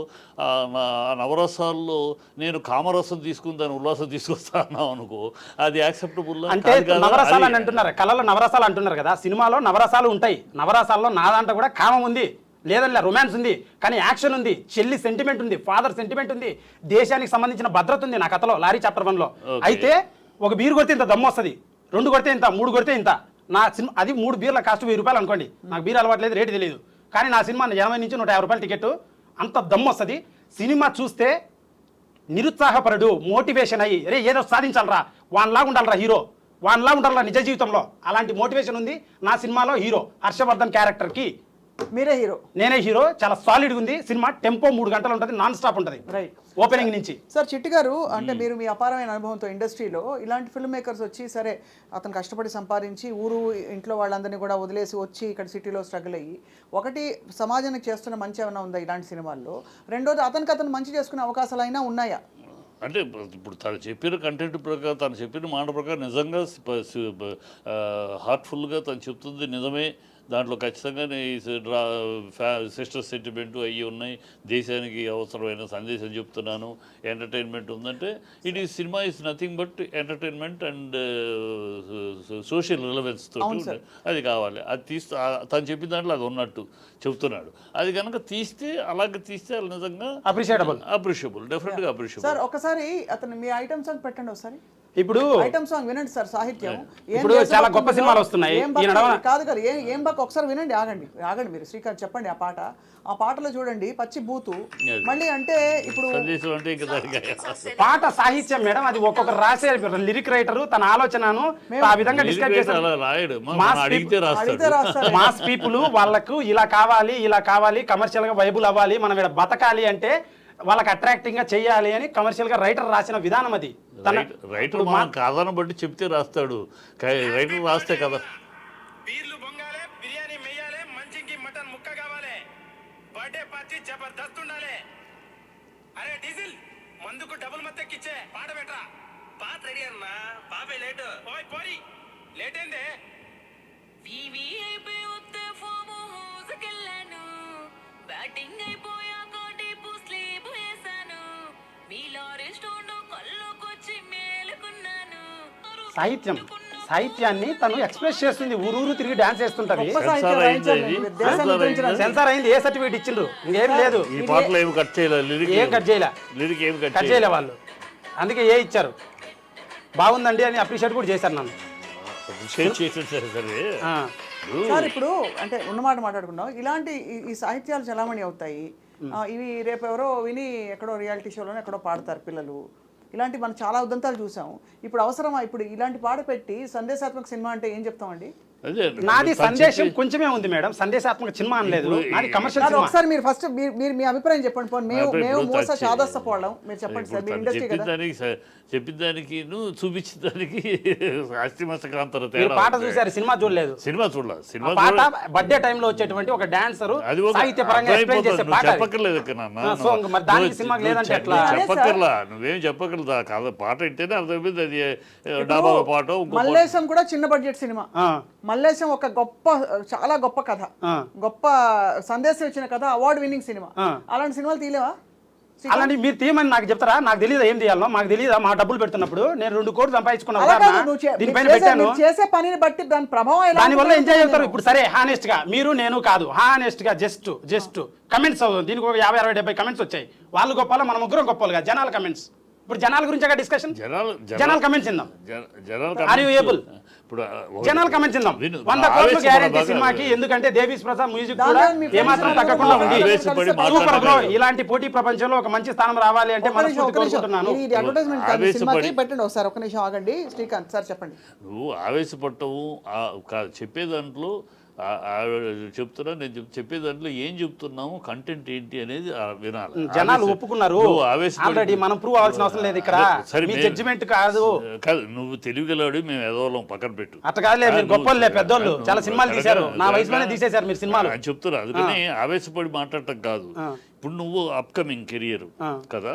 [SPEAKER 3] నవరసాల్లో నేను కామరసం తీసుకుని దాన్ని ఉల్లాసం తీసుకొస్తాను అనుకో, అది యాక్సెప్టబుల్
[SPEAKER 2] అంటే నవరసాలు అని అంటున్నారు, కళలో నవరసాలు అంటున్నారు కదా. సినిమాలో నవరసాలు ఉంటాయి. నవరసాల్లో నా దాంట్లో కూడా కామం ఉంది, లేదంటే రొమాన్స్ ఉంది, కానీ యాక్షన్ ఉంది, చెల్లి సెంటిమెంట్ ఉంది, ఫాదర్ సెంటిమెంట్ ఉంది, దేశానికి సంబంధించిన భద్రత ఉంది నా కథలో. లారీ చాప్టర్ 1లో అయితే ఒక బీరు కొడితే ఇంత దమ్ము వస్తుంది, 2 కొడితే ఇంత, 3 కొడితే ఇంత. నా సినిమా అది 3 బీర్ల కాస్ట్ 1000 రూపాయలు అనుకోండి. నాకు బీర్ అలవాట్లేదు, రేటు తెలియదు, కానీ నా సినిమా 80 నుంచి 150 రూపాయలు టికెట్, అంత దమ్ము వస్తుంది. సినిమా చూస్తే నిరుత్సాహపరుడు మోటివేషన్ అయ్యి రే ఏదో సాధించాలరా, వాన్లాగా ఉండాలరా హీరో, వాన్లాగా ఉండాలరా నిజ జీవితంలో, అలాంటి మోటివేషన్ ఉంది నా సినిమాలో. హీరో హర్షవర్ధన్ క్యారెక్టర్కి
[SPEAKER 1] మీరే హీరో, నేనే
[SPEAKER 2] హీరో. చాలా సాలిడ్గా ఉంది సినిమా. టెంపో 3 గంటలు ఉంటుంది, నాన్ స్టాప్ ఉంటుంది ఓపెనింగ్ నుంచి.
[SPEAKER 1] సార్ చిట్టి గారు, అంటే మీరు మీ అపారమైన అనుభవంతో ఇండస్ట్రీలో ఇలాంటి ఫిల్మ్ మేకర్స్ వచ్చి సరే అతను కష్టపడి సంపాదించి ఊరు ఇంట్లో వాళ్ళందరినీ కూడా వదిలేసి వచ్చి ఇక్కడ సిటీలో స్ట్రగుల్ అయ్యి, ఒకటి సమాజానికి చేస్తున్న మంచి ఏమైనా ఉందా ఇలాంటి సినిమాల్లో, రెండోది అతను మంచి చేసుకునే అవకాశాలు అయినా ఉన్నాయా?
[SPEAKER 3] అంటే ఇప్పుడు తను చెప్పిన కంటెంట్ ప్రకారం, తను చెప్పిన మాట ప్రకారం నిజంగా హార్ట్ఫుల్గా తను చెప్తుంది నిజమే. దాంట్లో ఖచ్చితంగా సిస్టర్ సెంటిమెంట్ అయ్యి ఉన్నాయి, దేశానికి అవసరమైన సందేశం చెప్తున్నాను, ఎంటర్టైన్మెంట్ ఉందంటే it is cinema is nothing but entertainment and social relevance తోటి అది కావాలి. అది తీస్తే తను చెప్పిన దాంట్లో అది ఉన్నట్టు చెప్తున్నాడు. అది కనుక తీస్తే అలాగే తీస్తే అది నిజంగా అప్రిషియబుల్, డెఫినెట్గా అప్రిషియబుల్.
[SPEAKER 1] సార్ ఒకసారి అతను మీ ఐటమ్ సాంగ్ పెట్టండి ఒకసారి.
[SPEAKER 2] ఇప్పుడు
[SPEAKER 1] ఐటమ్ సాంగ్ వినండి సార్, సాహిత్యం
[SPEAKER 2] ఇప్పుడు చాలా గొప్ప సినిమాలు వస్తున్నాయి.
[SPEAKER 1] కాదు కదా ఏం బాక్ ఒకసారి వినండి, ఆగండి మీరు శ్రీకాంత్ చెప్పండి. ఆ పాటలో చూడండి పచ్చి బూతు, మళ్ళీ అంటే ఇప్పుడు
[SPEAKER 2] పాట సాహిత్యం మేడం, అది ఒక్కొక్కరు రాసే లిరిక్ రైటర్ తన ఆలోచనను ఆ విధంగా డిస్కస్ చేస్తారు. మాస్ పీపుల్ వాళ్ళకు ఇలా కావాలి, కమర్షియల్ గా వైబుల్ అవ్వాలి, మనం ఇక్కడ బతకాలి అంటే వాళ్ళకి అట్రాక్టింగ్ గా చెయ్యాలి అని కమర్షియల్ గా రైటర్ రాసిన విధానం అది.
[SPEAKER 3] రైటర్ మనం కాదని బట్టి చెప్తే రాస్తాడు, రైటర్ రాస్తే కదా.
[SPEAKER 4] బీర్లు బొంగాలే, బిర్యానీ మెయ్యాలే, మంచికి మటన్ ముక్క కావాలి, బర్త్డే పార్టీ జబర్దస్త్ ఉండాలి. అరే డీజిల్ మందుకు డబుల్ మత్తెక్కిచ్చే పాట పెట్టరా. పాట రెడీ అన్నా, బాబే లేట్. ఓయ్ పోరి లేట్ ఏందే.
[SPEAKER 5] బ్యాటింగ్ అయిపోయాక డీప్ స్లీప్ వేసాను, మీలో రెస్టారెంట్ కల్లోకొచ్చి మేలుకున్నాను.
[SPEAKER 2] సాహిత్యాన్ని తను ఎక్స్ప్రెస్ చేస్తుంది, ఊరూరు తిరిగి డాన్స్ చేస్తుంటది.
[SPEAKER 3] సెన్సార్
[SPEAKER 2] సెన్సార్ అయింది, ఏ సర్టిఫికేట్ ఇచ్చిండ్రు, ఇంకేం లేదు.
[SPEAKER 3] ఈ పాటలో ఏమి కట్
[SPEAKER 2] చేయలే వాళ్ళు, అందుకే ఏ ఇచ్చారు. బాగుందండి అని అప్రిషియేట్ కూడా చేశారు నన్ను.
[SPEAKER 1] సార్ ఇప్పుడు అంటే ఉన్నమాట మాట్లాడుకున్నాం, ఇలాంటి ఈ సాహిత్యాలు చలామణి అవుతాయి, ఇవి రేపు ఎవరో విని ఎక్కడో రియాలిటీ షోలోనే ఎక్కడో పాడతారు పిల్లలు. ఇలాంటి మనం చాలా ఉదంతాలు చూసాం. ఇప్పుడు అవసరమా ఇప్పుడు ఇలాంటి పాట పెట్టి సందేశాత్మక సినిమా అంటే ఏం చెప్తామండి?
[SPEAKER 2] నాది సందేశం కొంచెమే ఉంది మేడం, సందేశాత్మక సినిమా అనలేదు, నాది కమర్షియల్ సినిమా.
[SPEAKER 1] ఒకసారి మీరు ఫస్ట్ మీరు మీ అభిప్రాయం చెప్పండి. మేము మోస చాదస్తపోవడం మీరు చెప్పండి సార్, మీరు ఇండస్ట్రీ కదా.
[SPEAKER 3] చెప్పిన దానికి నువ్వు చూపించిన దానికి అస్థిమస్తకాంతర
[SPEAKER 2] పాట చూసారు, సినిమా చూడలేదు.
[SPEAKER 3] సినిమా
[SPEAKER 2] పాట బర్త్డే టైంలో వచ్చేటువంటి ఒక డాన్సర్ సాహిత్యపరంగా ఎక్స్ప్లెయిన్ చేసే పాట.
[SPEAKER 3] చెప్పక్కర్లేదు
[SPEAKER 2] సినిమాకి లేదంటే ఎట్లా
[SPEAKER 3] చెప్పక్కర్లా, నువ్వేం చెప్పక్కర్లేదు. కాదు పాట ఇంటేనే అర్థమైంది అది డాబా పాట.
[SPEAKER 1] మల్లేశం కూడా చిన్న బడ్జెట్ సినిమా. మల్లేశం ఒక చాలా గొప్ప కథ, గొప్ప సందేశం ఇచ్చిన కథ, అవార్డు విన్నింగ్ సినిమా. అలాంటి సినిమాలు తీయలేవా?
[SPEAKER 2] అలాంటి మీరు తీయమని నాకు చెప్తారా? నాకు తెలియదా ఏం తీయాలో? మాకు తెలియదా? మా డబ్బులు పెడుతున్నప్పుడు నేను 2 కోట్లు సంపాదించుకున్నాను, దీనిపైన పెట్టాను.
[SPEAKER 1] చేసే పనిని బట్టి దాని ప్రభావం
[SPEAKER 2] దానివల్ల ఎంజాయ్ చేస్తారు. ఇప్పుడు సరే హానెస్ట్ గా మీరు నేను కాదు, హానెస్ట్ గా జస్ట్ కమెంట్స్ దీనికి ఒక 50, 60, 70 కమెంట్స్ వచ్చాయి. వాళ్ళు గొప్పలు, మన ముగ్గురం గొప్పలుగా జనాల కమెంట్స్ ఇప్పుడు జనాల గురించి డిస్కషన్, జనాల కమెంట్స్ ఇందాం. Are you able?
[SPEAKER 3] ఇప్పుడు
[SPEAKER 2] జనాల కమెంట్స్ ఇందాం. 100 కోట్లు గ్యారెంటీ సినిమాకి, ఎందుకంటే దేవీస్ ప్రసాద్ మ్యూజిక్ కూడా ఏమాత్రం తగ్గకుండా ఉంది. Super bro. ఇలాంటి పోటీ ప్రపంచంలో ఒక మంచి స్థానం రావాలి అంటే మనస్ఫూర్తి కోరుకుంటున్నాను.
[SPEAKER 1] ఇది అడ్వర్టైజ్మెంట్ కాదు, సినిమాకి పెట్టండి ఒకసారి. ఒక నిమిషం ఆగండి శ్రీకాంత్ సార్, చెప్పండి.
[SPEAKER 3] నువ్వు ఆవేశపడటము చెప్పే దాంట్లో చెప్తున్నా, నేను చెప్పే దాంట్లో ఏం చెప్తున్నాము, కంటెంట్ ఏంటి అనేది వినాలి.
[SPEAKER 2] జనాలు ఒప్పుకున్నారు ఆల్రెడీ, మనం ప్రూవ్ అవ్వాల్సిన అవసరం లేదు ఇక్కడ. మీ జడ్జిమెంట్ కాదు,
[SPEAKER 3] నువ్వు తెలివిగలవాడు, మేము ఎదవలం పక్కన పెట్టు.
[SPEAKER 2] అట్లా కాదులే, మీరు గొప్పలే, పెద్దోళ్ళు చాలా సినిమాలు తీశారు, నా వయసులోనే తీసేశారు మీరు సినిమాలు
[SPEAKER 3] అని చెప్తున్నా. అందుకని ఆవేశపడి మాట్లాడటం కాదు. ఇప్పుడు నువ్వు అప్కమింగ్ కెరియర్ కదా,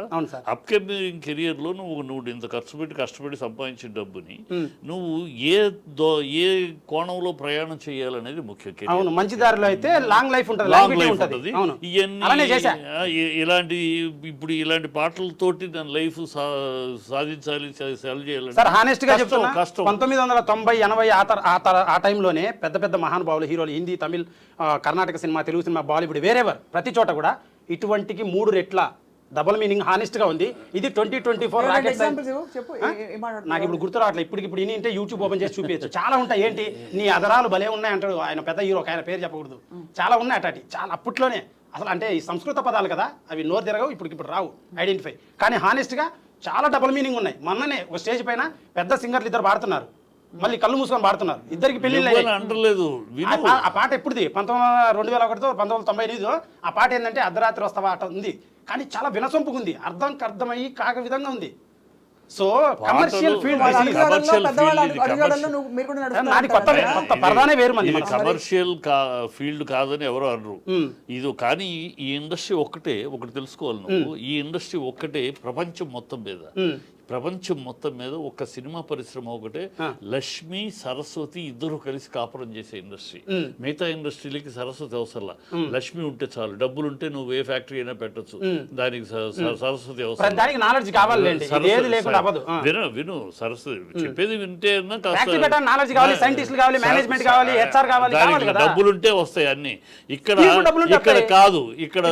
[SPEAKER 3] అప్కమింగ్ కెరియర్ లో నువ్వు ఇంత కష్టపడి సంపాదించిన డబ్బుని నువ్వు ఏ కోణంలో ప్రయాణం చేయాలనేది ముఖ్య.
[SPEAKER 2] అవును, మంచి దారిలో అయితే లాంగ్ లైఫ్ ఉంటుంది,
[SPEAKER 3] ఇవన్నీ ఇలాంటి ఇప్పుడు ఇలాంటి పాటలతోటి దాని లైఫ్ సాధించాలి, సెల్ చేయాలి.
[SPEAKER 2] సార్ హానెస్ట్ గా చెప్తున్నా, 1990, 80 ఆ టైంలోనే పెద్ద పెద్ద మహానుభావులు, హీరోలు, Hindi, Tamil, Karnataka cinema, Telugu cinema, Bollywood, wherever ప్రతి చోట కూడా ఇటువంటికి 3 రెట్ల డబుల్ మీనింగ్ హానెస్ట్ గా ఉంది. ఇది 2024 రాకెట్ సైన్స్. నాకు ఇప్పుడు గుర్తు రావట్లేదు, ఇప్పుడు ఇని అంటే యూట్యూబ్ ఓపెన్ చేసి చూపించచ్చు. చాలా ఉంటాయి. ఏంటి నీ అదరాలు భలే ఉన్నాయి అంటాడు ఆయన, పెద్ద హీరో, ఆయన పేరు చెప్పకూడదు. చాలా ఉన్నాయి అటాటి, చాలా అప్పట్లోనే. అసలు అంటే ఈ సంస్కృత పదాలు కదా, అవి నోరు తిరగవు, ఇప్పుడు రావు ఐడెంటిఫై. కానీ హానెస్ట్ గా చాలా డబుల్ మీనింగ్ ఉన్నాయి. మొన్ననే ఒక స్టేజ్ పైన పెద్ద సింగర్లు 2 పాడుతున్నారు, మళ్ళీ కళ్ళు మూసుకొని పాడుతున్నారు, ఇద్దరికి పెళ్లిళ్ళు. ఆ పాట ఎప్పుడుది, 2001, 1998. ఆ పాట ఏంటంటే అర్ధరాత్రి వస్తావా ఆట ఉంది, కానీ చాలా వినసొంపుగా ఉంది, అర్థమయ్యి కాక విధంగా ఉంది. సో కమర్షియల్ ఫీల్డ్, కొత్త పరదానే వేరు మంది.
[SPEAKER 3] కమర్షియల్ ఫీల్డ్ కాదని ఎవరు అనరు ఇది. కానీ ఈ ఇండస్ట్రీ ఒకటి తెలుసుకోవాలి నువ్వు. ఈ ఇండస్ట్రీ ఒక్కటే ప్రపంచం మొత్తం మీద ఒక సినిమా పరిశ్రమ ఒకటే. లక్ష్మి, సరస్వతి ఇద్దరు కలిసి కాపురం చేసే ఇండస్ట్రీ. మిగతా ఇండస్ట్రీలకి సరస్వతి అవసరంలా, లక్ష్మి ఉంటే చాలు. డబ్బులు ఉంటే నువ్వు ఏ ఫ్యాక్టరీ అయినా పెట్టచ్చు, దానికి సరస్వతి అవసరం. విను సరస్వతి చెప్పేది వింటే డబ్బులుంటే వస్తాయి అన్ని. ఇక్కడ కాదు, ఇక్కడ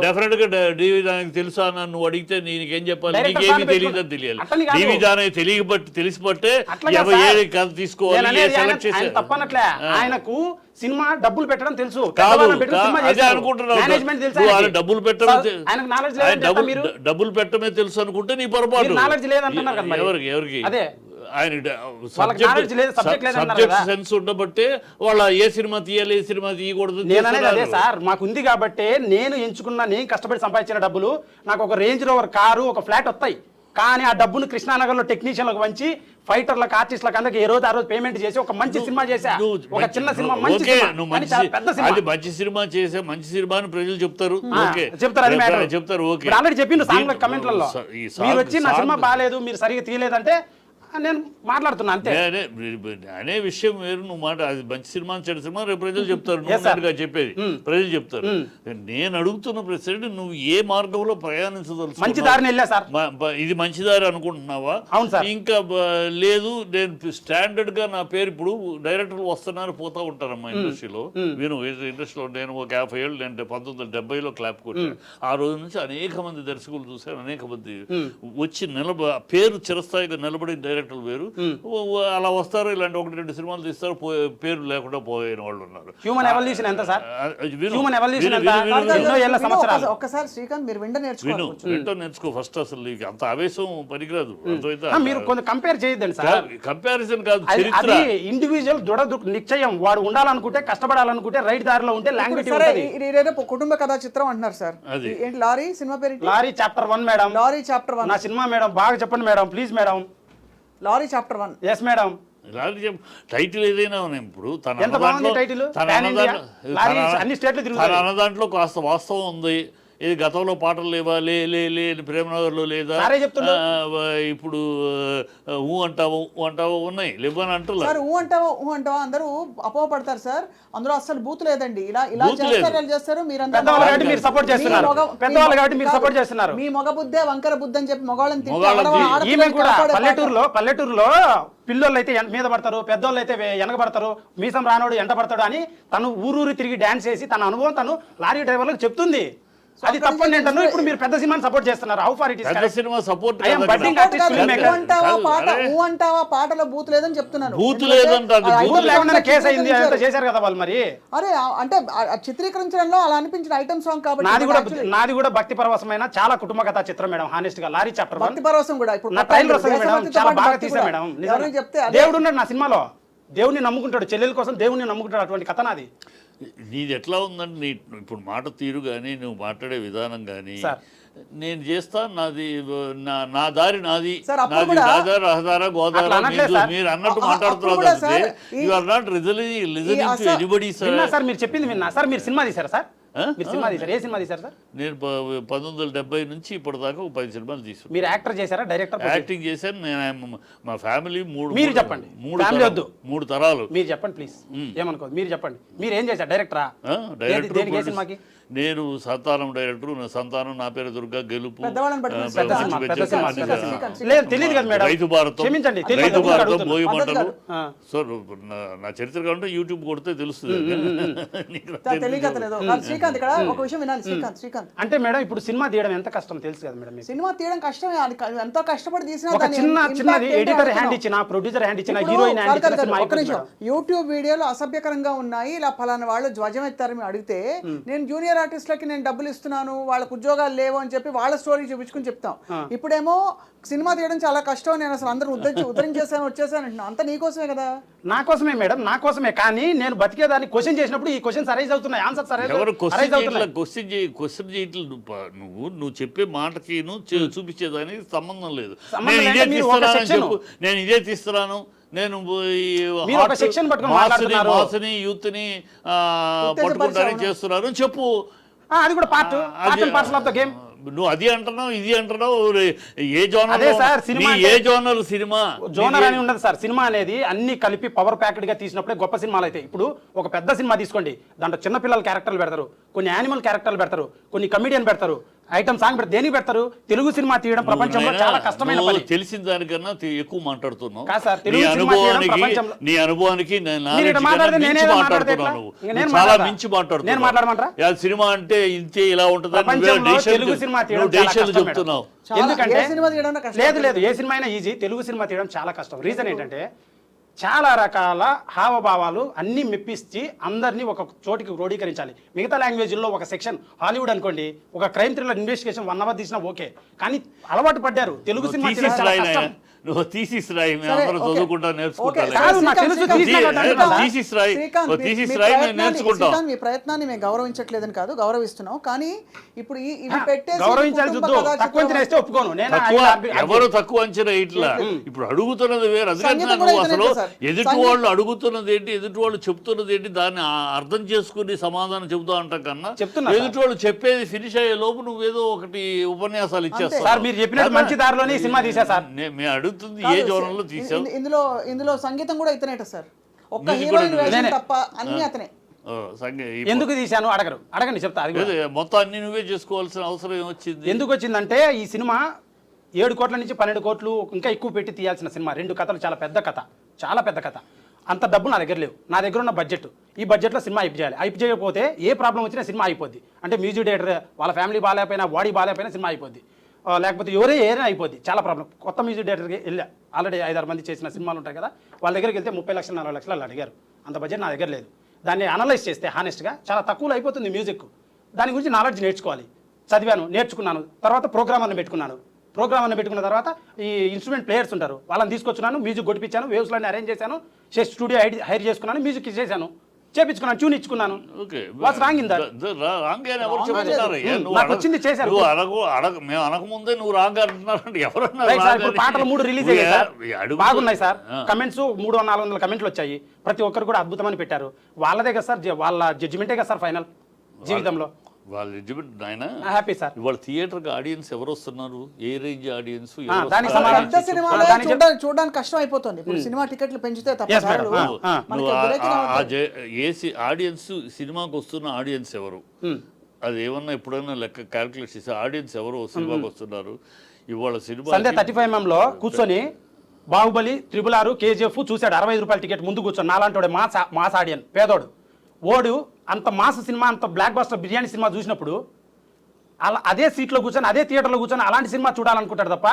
[SPEAKER 3] డెఫినెట్ గా డివి దానికి తెలుసా నువ్వు అడిగితే నీకేం చెప్పాలి, నీకేమి తెలియదని తెలియాలి. డివి దాని తెలిసిపట్టే తీసుకోవాలి.
[SPEAKER 2] తప్పనట్లే, ఆయనకు సినిమా డబ్బులు పెట్టడం తెలుసు,
[SPEAKER 3] డబ్బులు పెట్టడమే తెలుసు అనుకుంటే నీ పొరపాటు. ఎవరికి సబ్జెక్ట్ సెన్స్ ఉండబట్టే వాళ్ళ ఏ సినిమా తీయాలి, ఏ సినిమా తీయకూడదు.
[SPEAKER 2] అదే సార్ మాకు ఉంది కాబట్టి నేను ఎంచుకున్న, నేను కష్టపడి సంపాదించిన డబ్బులు, నాకు ఒక రేంజ్ రోవర్ కారు, ఒక ఫ్లాట్ వస్తాయి. కానీ ఆ డబ్బును కృష్ణానగర్లో టెక్నీషియన్లకు వంచి, ఫైటర్లకు, ఆర్టిస్టులకు అందరికి ఏ రోజు ఆ రోజు పేమెంట్ చేసి ఒక మంచి సినిమా చేశా. ఒక చిన్న సినిమా, మంచి
[SPEAKER 3] సినిమా చేసా, మంచి సినిమా అని ప్రజలు చెప్తారు. చెప్తారు
[SPEAKER 2] ఆల్రెడీ చెప్పిండు సాంగ్ కమెంట్లలో. మీరు వచ్చి నా సినిమా బాగాలేదు, మీరు సరిగ్గా తీయలేదంటే నేను మాట్లాడుతున్నా అంతే.
[SPEAKER 3] అనే విషయం వేరు, నువ్వు మాట. అది మంచి సినిమా, చెడు సినిమా రేపు ప్రజలు చెప్తారు, చెప్పేది ప్రజలు చెప్తారు. నేను అడుగుతున్న ప్రశ్న, నువ్వు ఏ మార్గంలో ప్రయాణించదలుచు,
[SPEAKER 2] మంచి దారిని వెళ్ళా సార్,
[SPEAKER 3] ఇది మంచి దారి అనుకుంటున్నావా? ఇంకా లేదు, నేను స్టాండర్డ్ గా నా పేరు, ఇప్పుడు డైరెక్టర్లు వస్తున్నారు పోతా ఉంటారమ్మా ఇండస్ట్రీలో. నేను ఇండస్ట్రీలో నేను ఒక 50 ఏళ్ళు, నేను 1970లో క్లాప్ కొట్టాను. ఆ రోజు నుంచి అనేక మంది దర్శకులు చూశాను, అనేక మంది వచ్చి పేరు చిరస్థాయిగా నిలబడిన డైరెక్టర్ వేరు. అలా వస్తారు, ఇలాంటి 1-2 సినిమాలు తీస్తారు, పేరు లేకుండా పోయిన వాళ్ళు ఉన్నారు.
[SPEAKER 2] హ్యూమన్ ఎవల్యూషన్ ఎంత సార్? హ్యూమన్ ఎవల్యూషన్ ఎంత?
[SPEAKER 1] ఒక్కసారి శ్రీకాంత్ మీరు వింటూ
[SPEAKER 3] నేర్చుకో ఫస్ట్. అసలు అంత ఆవేశం పనికిరాదు.
[SPEAKER 2] మీరు కొంచెం కంపేర్ చేయొద్దండి సార్.
[SPEAKER 3] కంపారిజన్ కాదు,
[SPEAKER 2] అది ఇండివిజువల్ నిశ్చయం. వాడు ఉండాలనుకుంటే, కష్టపడాలనుకుంటే రైట్ దారిలో ఉంటే లాంగ్వేజ్.
[SPEAKER 1] కుటుంబ కథా చిత్రం అంటున్నారు సార్. ఏంటి లారీ సినిమా పేరు?
[SPEAKER 2] Lorry chapter 1 madam.
[SPEAKER 1] Lorry chapter 1
[SPEAKER 2] నా సినిమా మేడం, బాగా చెప్పండి madam, please madam.
[SPEAKER 1] Lorry chapter 1.
[SPEAKER 2] Yes madam.
[SPEAKER 3] Title ఏదైనా ఇప్పుడు తన అన్నదాంట్లో కాస్త వాస్తవం ఉంది. ఇది గతంలో పాటలు లేవా, ప్రేమనగర్లో లేదా, ఇప్పుడు ఊ అంటావు ఉన్నాయి, లేవని అంటారు.
[SPEAKER 1] సార్ ఊ అంటావా అందరూ అపోహపడతారు సార్. అందులో అసలు బూత్ లేదండి. ఇలా చేస్తారు మీ మగ బుద్ధే వంకర బుద్ధి అని చెప్పి మగవాళ్ళని
[SPEAKER 2] పల్లెటూరులో పిల్లోళ్ళు అయితే మీద పడతారు, పెద్దోళ్ళు అయితే వెనక పడతారు, మీసం రానోడు ఎంట పడతాడు అని తను ఊరూరు తిరిగి డాన్స్ చేసి తన అనుభవం తను లారీ డ్రైవర్లకు చెప్తుంది. అది తప్పని అంటాను. ఇప్పుడు మీరు పెద్ద సినిమాని సపోర్ట్ చేస్తున్నారు. హౌ ఫార్ ఇట్ ఇస్
[SPEAKER 3] పెద్ద cinema support
[SPEAKER 2] I am budding artist, film maker.
[SPEAKER 1] ఊ అంటావా పాటలో బూత్ లేదని చెప్తున్నాను.
[SPEAKER 3] బూత్ లేదంటే అది
[SPEAKER 1] ఎందుకంటే
[SPEAKER 3] బూత్
[SPEAKER 2] లేకుండా కేసు అయింది అంతా చేశారు కదా వాళ్ళు. మరి
[SPEAKER 1] అరే అంటే ఆ చిత్రీకరించడంలో అలా అనిపించిన ఐటమ్ సాంగ్ కాబట్టి
[SPEAKER 2] నాది కూడా భక్తి పరవశమైన చాలా కుటుంబ కథా చిత్రం మేడం. హానెస్ట్ గా లారీ చాప్టర్ 1
[SPEAKER 1] భక్తి పరవశం కూడా ఇప్పుడు
[SPEAKER 2] నా ట్రైలర్ వస్తుంది మేడం.
[SPEAKER 1] దేశభక్తితో
[SPEAKER 2] చాలా
[SPEAKER 1] పాటు
[SPEAKER 2] బాగా
[SPEAKER 1] భక్తి
[SPEAKER 2] తీసా
[SPEAKER 1] కూడా.
[SPEAKER 2] మేడం.
[SPEAKER 1] ఎవరికి
[SPEAKER 2] నిజంగా.
[SPEAKER 1] చెప్తే అదే.
[SPEAKER 2] దేవుడు ఉన్నాడు నా సినిమాలో. దేవుడిని నమ్ముకుంటాడు, చెల్లెల కోసం దేవుడిని నమ్ముకుంటాడు. అటువంటి కథ నాది.
[SPEAKER 3] నీది ఎట్లా ఉందంటే నీ ఇప్పుడు మాట తీరు కానీ నువ్వు మాట్లాడే విధానం కానీ
[SPEAKER 2] సార్.
[SPEAKER 3] నేను చేస్తా, నాది నా దారి నాది,
[SPEAKER 1] సార్, అప్పుడు
[SPEAKER 3] నాది
[SPEAKER 1] కూడా-
[SPEAKER 3] రాజా రహదారా
[SPEAKER 2] అట్లా
[SPEAKER 3] గోదావరి
[SPEAKER 2] అనట్లేదు సార్.
[SPEAKER 3] మీరు అన్నట్టు
[SPEAKER 1] అప్పుడు
[SPEAKER 3] మాట్లాడుతున్నారు
[SPEAKER 1] కూడా
[SPEAKER 3] తప్పితే
[SPEAKER 1] sir,
[SPEAKER 3] you are not listening to
[SPEAKER 1] అసలు-
[SPEAKER 3] ఎనీబడీ
[SPEAKER 2] విన్నా
[SPEAKER 3] సార్.
[SPEAKER 2] సార్, మీరు చెప్పింది విన్నా సార్. మీరు సినిమా తీశారా సార్? మీరు సినిమా తీశారు. ఏ సినిమా తీశారు సార్?
[SPEAKER 3] నేను 1970 నుంచి ఇప్పటిదాకా ఒక 10 సినిమాలు తీసుకున్నాను.
[SPEAKER 2] మీరు యాక్టర్ చేశారా, డైరెక్టర్?
[SPEAKER 3] యాక్టింగ్ చేశాను. నేను మా ఫ్యామిలీ
[SPEAKER 2] మీరు చెప్పండి. ఫ్యామిలీ వద్దు.
[SPEAKER 3] 3 తరాలు.
[SPEAKER 2] మీరు చెప్పండి ప్లీజ్. ఏమనుకోదు, మీరు చెప్పండి. మీరు ఏం చేశారు? డైరెక్టరా?
[SPEAKER 3] డైరెక్టర్
[SPEAKER 2] దేనికి ఏ సినిమాకి?
[SPEAKER 3] నేను సంతానం డైరెక్టర్. నా సంతానం, నా పేరు దుర్గా, గెలుపు,
[SPEAKER 1] పెద్దవాళ్ళని పట్టుకుని
[SPEAKER 2] పెద్ద
[SPEAKER 3] మంచి
[SPEAKER 2] సినిమా,
[SPEAKER 3] పెద్ద
[SPEAKER 2] పెద్ద సినిమా,
[SPEAKER 3] సినిమా,
[SPEAKER 2] పెద్ద సినిమా. లేదు తెలియదు కదా మేడం.
[SPEAKER 3] రైతు భారతం,
[SPEAKER 2] క్షమించండి, తెలియదు.
[SPEAKER 3] రైతు భారతం,
[SPEAKER 2] అడుగుతున్నా.
[SPEAKER 3] భోగి
[SPEAKER 1] పద్ధతి
[SPEAKER 3] మంటలు.
[SPEAKER 1] కాదు.
[SPEAKER 3] సో నా చరిత్ర కావాలంటే యూట్యూబ్ కొడితే తెలుస్తుంది. నీకు
[SPEAKER 1] తెలియకలేదు. శ్రీకాంత్ ఇక్కడ ఒక విషయం వినాలి. శ్రీకాంత్
[SPEAKER 2] అంటే మేడం ఇప్పుడు సినిమా తీయడం ఎంత కష్టం తెలుసు కదా మేడం మీకు.
[SPEAKER 1] సినిమా తీయడం కష్టమే. అది ఎంతో కష్టపడి తీసినా
[SPEAKER 2] ఒక
[SPEAKER 1] దాని
[SPEAKER 2] చిన్నది
[SPEAKER 1] impact ఏంటో
[SPEAKER 2] ఎడిటర్ హ్యాండ్
[SPEAKER 1] అనుకున్నాం.
[SPEAKER 2] ఇచ్చిన, ప్రొడ్యూసర్ హ్యాండ్ ఇచ్చిన,
[SPEAKER 1] ఇప్పుడు
[SPEAKER 2] హీరోయిన్ హ్యాండ్
[SPEAKER 1] కాదు,
[SPEAKER 2] ఇచ్చిన
[SPEAKER 1] కాదు,
[SPEAKER 2] సినిమా
[SPEAKER 1] ఒక్క
[SPEAKER 2] అయిపోతుంది
[SPEAKER 1] నిమిషం.
[SPEAKER 2] మేడం.
[SPEAKER 1] యూట్యూబ్ వీడియోలు అసభ్యకరంగా ఉన్నాయి, ఇలా ఫలానా వాళ్ళు ధ్వజం ఎత్తారు మీరు అడిగితే నేను జూనియర్ ఆర్టిస్టులకి నేను డబ్బులు ఇస్తున్నాను, వాళ్ళకు ఉద్యోగాలు లేవు అని చెప్పి వాళ్ళ స్టోరీ చూపించుకుని చెప్తాం. ఇప్పుడేమో సినిమా తీయడం చాలా కష్టం, నేను అసలు అందరూ ఉద్ధరించేసాను వచ్చేసాను అంటున్నా. అంతా నీకోసమే కదా.
[SPEAKER 2] నా కోసమే మేడం, నా కోసమే. కానీ నేను బతికేదాన్ని క్వశ్చన్ చేసినప్పుడు ఈ క్వశ్చన్స్ అరైజ్ అవుతున్నాయి, ఆన్సర్స్
[SPEAKER 3] ఎవరు
[SPEAKER 2] అరైజ్ అవుతున్నాయి.
[SPEAKER 3] క్వశ్చన్ చేయట్లేదు. నువ్వు చెప్పే మాటకి చూపించేదానికి సంబంధం లేదు.
[SPEAKER 2] సంబంధం
[SPEAKER 3] నేను
[SPEAKER 2] లేక
[SPEAKER 3] ఇదే
[SPEAKER 2] మీరు ఒక
[SPEAKER 3] తీస్తున్నానని
[SPEAKER 2] section.
[SPEAKER 3] చెప్పు, నేను ఇదే తీస్తున్నాను, నేను
[SPEAKER 2] మీరు ఒక section పట్టుకొని మాట్లాడుతున్నారు.
[SPEAKER 3] మాస్ని యూత్ ని పట్టుకుంటానికి చేస్తున్నాను అని చెప్పు.
[SPEAKER 2] అది కూడా part parcel of the game.
[SPEAKER 3] నువ్వు అది అంటున్నావు, ఇది అంటున్నావు. ఏ జోనర్
[SPEAKER 2] అదే సార్, సినిమా
[SPEAKER 3] ఏ జోనర్ సినిమా
[SPEAKER 2] జోనర్ అని ఉండదు సార్. సినిమా అనేది అన్ని కలిపి పవర్ ప్యాక్డ్ గా తీసినప్పుడే గొప్ప సినిమాలు అయితే. ఇప్పుడు ఒక పెద్ద సినిమా తీసుకోండి, దాంట్లో చిన్న పిల్లల క్యారెక్టర్లు పెడతారు, కొన్ని యానిమల్ క్యారెక్టర్లు పెడతారు, కొన్ని కమిడియన్ పెడతారు, ఐటమ్ సాంగ్ పెడతారు. దేనికి పెడతారు? తెలుగు సినిమా తీయడం ప్రపంచంలో చాలా కష్టమైన పని.
[SPEAKER 3] తెలిసిన దానికన్నా ఎక్కువ మాట్లాడుతున్నావు.
[SPEAKER 2] కాదు సార్, తెలుగు సినిమా తీయడం ప్రపంచంలో
[SPEAKER 3] నీ అనుభవానికి
[SPEAKER 2] మీరు ఇట్లా మాట్లాడితే నేనే
[SPEAKER 3] మాట్లాడుతున్నావు.
[SPEAKER 2] నేను
[SPEAKER 3] చాలా
[SPEAKER 2] మాట్లాడతా.
[SPEAKER 3] మించి
[SPEAKER 2] నేను
[SPEAKER 3] మాట్లాడుతున్నావు.
[SPEAKER 2] మాట్లాడమంటారా?
[SPEAKER 3] సినిమా అంటే ఇంతే ఇలా ఉంటుంది.
[SPEAKER 2] ప్రపంచంలో తెలుగు సినిమా తీయడం చాలా కష్టం మేడం.
[SPEAKER 3] చెప్తున్నావు.
[SPEAKER 2] ఎందుకంటే
[SPEAKER 1] ఏ సినిమా తీయడం కష్టం?
[SPEAKER 2] లేదు ఏ సినిమా అయినా ఈజీ, తెలుగు సినిమా తీయడం చాలా కష్టం. రీజన్ ఏంటంటే చాలా రకాల హావభావాలు అన్ని మెప్పించి అందరినీ ఒక చోటికి క్రోడీకరించాలి. మిగతా లాంగ్వేజ్లో ఒక సెక్షన్, హాలీవుడ్ అనుకోండి, ఒక క్రైమ్ థ్రిల్లర్ ఇన్వెస్టిగేషన్ 1 hour తీసినా ఓకే, కానీ అలవాటు పడ్డారు తెలుగు సినిమా తీయడం చాలా కష్టం.
[SPEAKER 3] నువ్వు థీసిస్ రాయి, మేము
[SPEAKER 1] సరే,
[SPEAKER 3] అందరూ
[SPEAKER 1] ఓకే.
[SPEAKER 3] చదువుకుంటా నేర్చుకుంటారు.
[SPEAKER 2] కాదు, నాకు తెలుసు, తీసినా కదా.
[SPEAKER 3] థీసిస్ రాయి, థీసిస్ రాయి మేము నేర్చుకుంటాం.
[SPEAKER 1] శ్రీకాంత్, మీ ప్రయత్నాన్ని మేము గౌరవించట్లేదని కాదు, గౌరవిస్తున్నాం. కానీ ఇప్పుడు ఇవి పెట్టేసి
[SPEAKER 2] గౌరవించాలి
[SPEAKER 1] కుటుంబ
[SPEAKER 2] చూద్దు.
[SPEAKER 1] కథా
[SPEAKER 2] తక్కువ అంచనా వేస్తే ఒప్పుకోను నేను.
[SPEAKER 3] ఎవరు తక్కువ అంచనా ఇట్లా ఇప్పుడు అడుగుతున్నది వేరు. అందుకని
[SPEAKER 1] సంగీతం
[SPEAKER 3] నువ్వు
[SPEAKER 1] కూడా
[SPEAKER 3] అసలు
[SPEAKER 1] ఇతనే సార్.
[SPEAKER 3] ఎదుటి వాళ్ళు అడుగుతున్నది ఏంటి, ఎదుటి వాళ్ళు చెప్తున్నది ఏంటి, దాన్ని అర్థం చేసుకుని సమాధానం చెబుతా అంట కన్నా
[SPEAKER 2] చెప్తున్నా
[SPEAKER 3] ఎదుటి వాళ్ళు చెప్పేది ఫినిష్ అయ్యే లోపు నువ్వేదో ఒకటి ఉపన్యాసాలు ఇచ్చేస్తావు.
[SPEAKER 2] సార్ మీరు చెప్పినట్టు మంచి దారిలోనే ఈ సినిమా తీసా సార్.
[SPEAKER 3] మేము అడుగుతుంది ఏ జోనంలో తీసావు.
[SPEAKER 1] ఇందులో సంగీతం కూడా ఇతనేట సార్. ఒక్క
[SPEAKER 3] Music
[SPEAKER 1] హీరోయిన్
[SPEAKER 3] కూడా
[SPEAKER 1] వేషం
[SPEAKER 2] నేనే.
[SPEAKER 1] తప్ప అన్ని అతనే.
[SPEAKER 2] ఎందుకు తీశాను అడగండి, చెప్తా. అది కూడా.
[SPEAKER 3] మొత్తం అన్ని నువ్వే చేసుకోవాల్సిన అవసరం ఏమొచ్చింది?
[SPEAKER 2] ఎందుకు వచ్చిందంటే ఈ సినిమా 7 కోట్ల నుంచి 12 కోట్లు ఇంకా ఎక్కువ పెట్టి తీయాల్సిన సినిమా. 2 కథలు, చాలా పెద్ద కథ, చాలా పెద్ద కథ. అంత డబ్బు నా దగ్గర లేవు. నా దగ్గర ఉన్న బడ్జెట్, ఈ బడ్జెట్లో సినిమా అయిపు చేయాలి. అయిపు చేయకపోతే ఏ ప్రాబ్లం వచ్చినా సినిమా అయిపోద్ది. అంటే మ్యూజిక్ డైరెక్టర్ వాళ్ళ ఫ్యామిలీ బాగాలేకపోయినా, బాడీ బాగాలేకపోయినా సినిమా అయిపోద్ది. లేకపోతే ఏదైనా అయిపోద్ది. చాలా ప్రాబ్లం. కొత్త మ్యూజిక్ డైరెక్టర్కి వెళ్ళా, ఆల్రెడీ 5-6 మంది చేసిన సినిమాలు ఉంటాయి కదా, వాళ్ళ దగ్గరికి వెళ్తే 30 లక్షలు 40 లక్షలు వాళ్ళు అడిగారు. అంత బడ్జెట్ నా దగ్గర లేదు. దాన్ని అనలైజ్ చేస్తే హానెస్ట్గా చాలా తక్కువలో అయిపోతుంది మ్యూజిక్. దాని గురించి నాలెడ్జ్ నేర్చుకోవాలి. చదివాను, నేర్చుకున్నాను. తర్వాత ప్రోగ్రామ్ అన్న పెట్టుకున్నాను. ప్రోగ్రామ్ అన్న పెట్టుకున్న తర్వాత ఈ ఇన్స్ట్రుమెంట్ ప్లేయర్స్ ఉంటారు, వాళ్ళని తీసుకొచ్చున్నాను, మ్యూజిక్ కొట్టించాను, వేవ్స్లన్నీ అరేంజ్ చేశాను, స్టూడియో హైర్ చేసుకున్నాను, మ్యూజిక్ చేశాను, చేపించుకున్నాను, ట్యూన్ ఇచ్చుకున్నాను. What's wrong in that? నాకు వచ్చింది చేశారు.
[SPEAKER 3] మేము అనకముందే నువ్వు రాంగ్ అంటున్నారంటే ఎవరన్నా
[SPEAKER 2] రైట్ సార్. ఇప్పుడు పాటలు 3 రిలీజ్ అయ్యాయి సార్, బాగున్నాయి సార్. కమెంట్స్ 300-400 కమెంట్లు వచ్చాయి. ప్రతి ఒక్కరు కూడా అద్భుతమని పెట్టారు. వాళ్ళదే కదా సార్, వాళ్ళ జడ్జిమెంటే కదా సార్ ఫైనల్ జీవితంలో.
[SPEAKER 3] వాళ్ళ జడ్జిమెంట్ నాయన
[SPEAKER 2] హ్యాపీ సార్.
[SPEAKER 3] ఇవాళ థియేటర్కి ఆడియన్స్ ఎవరు వస్తున్నారు, ఏ రేంజ్ ఆడియన్స్,
[SPEAKER 2] దానికి సమాధానం
[SPEAKER 1] పెద్ద సినిమాలో చూడడానికి కష్టం అయిపోతుంది. ఇప్పుడు సినిమా టికెట్లు పెంచితే తప్ప
[SPEAKER 2] Yes, madam.
[SPEAKER 1] చాలు. మనకి విరేచన అవుతుంది.
[SPEAKER 3] ఆడియన్స్ సినిమాకి వస్తున్న ఆడియన్స్ ఎవరు, అది ఏమన్నా ఎప్పుడైనా లెక్క క్యాల్కులేట్ చేసి ఆడియన్స్ ఎవరు సినిమాకి వస్తున్నారు. ఇవాళ సినిమా
[SPEAKER 2] సండే 35mm కూర్చొని బాహుబలి, RRR, KGF చూశాడు. 65 రూపాయల టికెట్ ముందు కూర్చొని. నాలాంటి మాస్ ఆడియన్, పేదోడు ఓడు అంత మాస్ సినిమా, అంత బ్లాక్ బస్టర్ బిర్యానీ సినిమా చూసినప్పుడు అలా అదే సీట్లో కూర్చొని అదే థియేటర్లో కూర్చొని అలాంటి సినిమా చూడాలనుకుంటాడు తప్ప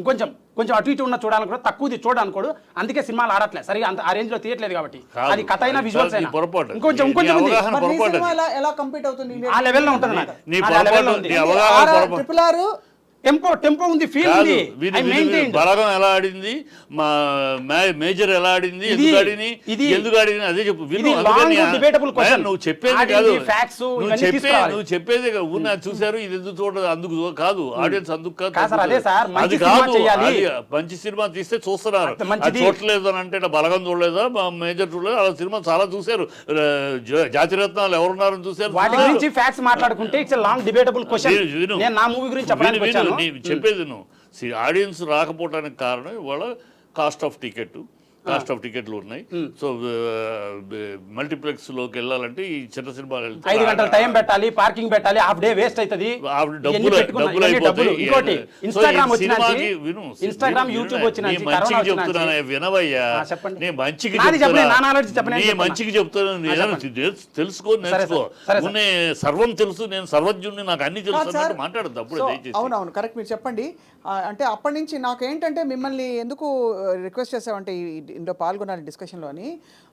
[SPEAKER 2] కొంచెం అటు ఇటు ఉన్న చూడాలనుకుంటాడు, తక్కువది చూడాలనుకోడు. అందుకే సినిమాలు ఆడట్లేదు సరిగా, అంత ఆ రేంజ్ లో తీయట్లేదు కాబట్టి. అది కథ అయినా విజువల్స్ అయినా
[SPEAKER 3] పొరపాటు.
[SPEAKER 2] ఇంకొంచెం
[SPEAKER 1] మరి నీ సినిమా ఎలా కంప్లీట్ అవుతుంది?
[SPEAKER 2] ఆ లెవెల్లో ఉంటుంది నాకు.
[SPEAKER 3] నీ
[SPEAKER 2] ఆ లెవెల్లో ఉంది.
[SPEAKER 1] ట్రిపుల్ ఆర్
[SPEAKER 2] టెంపో ఉంది, ఫీల్ ఉంది. I maintained.
[SPEAKER 3] బలగం ఎలా ఆడింది, మా మేజర్ ఎలా ఆడింది, ఎందుకు ఆడింది అదే చెప్పు.
[SPEAKER 2] ఇది long debatable question.
[SPEAKER 3] నువ్వు చెప్పేది
[SPEAKER 2] ఆడింది,
[SPEAKER 3] కాదు,
[SPEAKER 2] facts, ఇవన్నీ తీసుకురావాలి.
[SPEAKER 3] నువ్వు చెప్పేది ఊరిని చూసారు ఇది ఎందుకు చూడదు అందుకు కాదు, ఆడియన్స్ అందుకు
[SPEAKER 2] కాదు సార్, అదే సార్, మంచి
[SPEAKER 3] అది
[SPEAKER 2] సినిమా
[SPEAKER 3] కాదు.
[SPEAKER 2] చేయాలి.
[SPEAKER 3] అది మంచి సినిమా తీస్తే చూస్తున్నారు,
[SPEAKER 2] అంత మంచిది.
[SPEAKER 3] అది చూడలేదు అని అంటే బలగం చూడలేదా, మేజర్ చూడలేదు, అలా సినిమా చాలా చూశారు. జాతిరత్నాలు ఎవరున్నారని చూశారు.
[SPEAKER 2] వాటి గురించి ఫ్యాక్ట్స్ మాట్లాడుకుంటే ఇట్స్ లాంగ్ డిబేటబుల్ క్వశ్చన్. నేను నా మూవీ గురించి చెప్పడానికి వచ్చాను.
[SPEAKER 3] చెప్పేది నువ్వు ఆడియన్స్ రాకపోవడానికి కారణం ఇవాళ కాస్ట్ ఆఫ్ టికెట్లు ఉన్నాయి. సో మల్టీప్లెక్స్ లోకి వెళ్ళాలంటే ఈ చిన్న సినిమాలు
[SPEAKER 2] 5 గంటల టైం పెట్టాలి, పార్కింగ్ పెట్టాలి, హాఫ్ డే వేస్ట్ అవుతుంది.
[SPEAKER 3] డబ్బులు అయిపోతాయి.
[SPEAKER 2] ఇంకోటి ఇన్స్టాగ్రామ్ వచ్చినానికి,
[SPEAKER 3] విను,
[SPEAKER 2] ఇన్స్టాగ్రామ్ యూట్యూబ్ వచ్చినానికి,
[SPEAKER 3] మంచికి చెప్తున్నా వినవయ్యా,
[SPEAKER 2] చెప్పండి.
[SPEAKER 3] నేను మంచికి మంచికి చెప్తాను, తెలుసుకో, నేర్చుకో. సర్వం తెలుసు, నేను సర్వజ్ఞుడిని, నాకు అన్ని తెలుసు అన్నట్టు మాట్లాడద్దు అప్పుడు దయచేసి.
[SPEAKER 1] అవునవును, కరెక్ట్. మీరు చెప్పండి. అంటే అప్పటి నుంచి నాకేంటంటే మిమ్మల్ని ఎందుకు రిక్వెస్ట్ చేసామంటే ఇందులో పాల్గొనాలి డిస్కషన్లోని,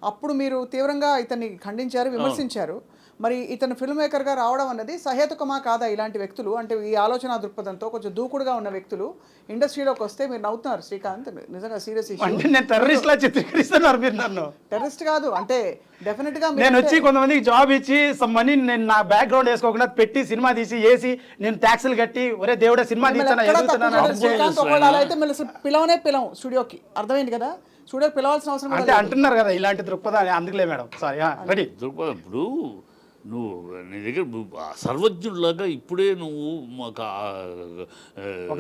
[SPEAKER 1] అప్పుడు మీరు తీవ్రంగా ఇతన్ని ఖండించారు, విమర్శించారు. మరి ఇతను ఫిల్మ్ మేకర్గా రావడం అన్నది సహేతుకమా కాదా? ఇలాంటి వ్యక్తులు అంటే ఈ ఆలోచన దృక్పథంతో కొంచెం దూకుడుగా ఉన్న వ్యక్తులు ఇండస్ట్రీలోకి వస్తే మీరు నవ్వుతున్నారు శ్రీకాంత్, నిజంగా సీరియస్ ఇష్యూ.
[SPEAKER 2] అంటే నేను టెర్రరిస్ట్ లా చిత్రీకరిస్తున్నారు మీరు నన్ను.
[SPEAKER 1] టెర్రరిస్ట్ కాదు, అంటే డెఫినెట్ గా
[SPEAKER 2] నేను వచ్చి కొంతమందికి జాబ్ ఇచ్చి మనీ నేను నా బ్యాక్గ్రౌండ్ వేసుకోకుండా పెట్టి సినిమా తీసి వేసి నేను ట్యాక్సులు కట్టి ఒరే దేవుడే సినిమా
[SPEAKER 1] శ్రీకాంత్ ఒకవేళ అలా అయితే మళ్ళీ పిలవం స్టూడియోకి, అర్థమైంది కదా? స్టూడియోకి పిలవాల్సిన అవసరం
[SPEAKER 2] అంటే అంటున్నారు కదా ఇలాంటి దృక్పథం, అందుకులే మేడం. Sorry, ready.
[SPEAKER 3] దృక్పథం ఇప్పుడు నువ్వు నీ దగ్గర సర్వజ్ఞుడిలాగా ఇప్పుడే నువ్వు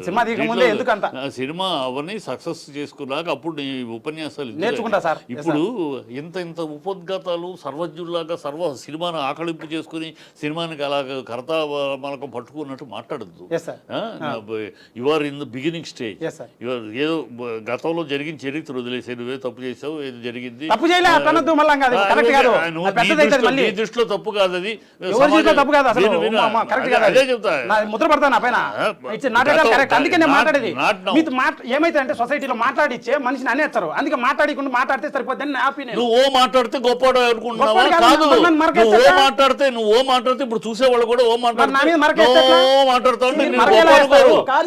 [SPEAKER 2] సినిమా తీయకముందే ఎందుకంత
[SPEAKER 3] సినిమా అవన్నీ సక్సెస్ చేసుకున్నాక అప్పుడు నీ ఉపన్యాసాలు
[SPEAKER 2] నేర్చుకుంటా సార్.
[SPEAKER 3] ఇప్పుడు ఇంత ఉపోద్ఘాతాలు సర్వజ్ఞుడిలాగా సినిమాను ఆకళింపు చేసుకుని సినిమానికి అలాగ కర్తా మనకు పట్టుకున్నట్టు మాట్లాడద్దు. Your in the beginning stage. ఏదో గతంలో జరిగిన చరిత్ర వదిలేసే, నువ్వే తప్పు చేసావు, ఏది జరిగింది నీ దృష్టిలో తప్పు కాదు, అది
[SPEAKER 2] తప్పు కాదు అసలు. అదే చెప్తా, ముద్ర పడతాను పైన. అందుకే నేను మాట్లాడేది ఏమైతే అంటే సొసైటీలో మాట్లాడిచ్చే మనిషిని అనేస్తారు, అందుకే మాట్లాడకుండా మాట్లాడితే సరిపోద్దని నా ఒపీనియన్.
[SPEAKER 3] నువ్వు మాట్లాడితే గొప్పవాడు అనుకుంటున్నావా? కాదు, నువ్వు మాట్లాడితే ఇప్పుడు చూసేవాళ్ళు కూడా మాట్లాడతావు,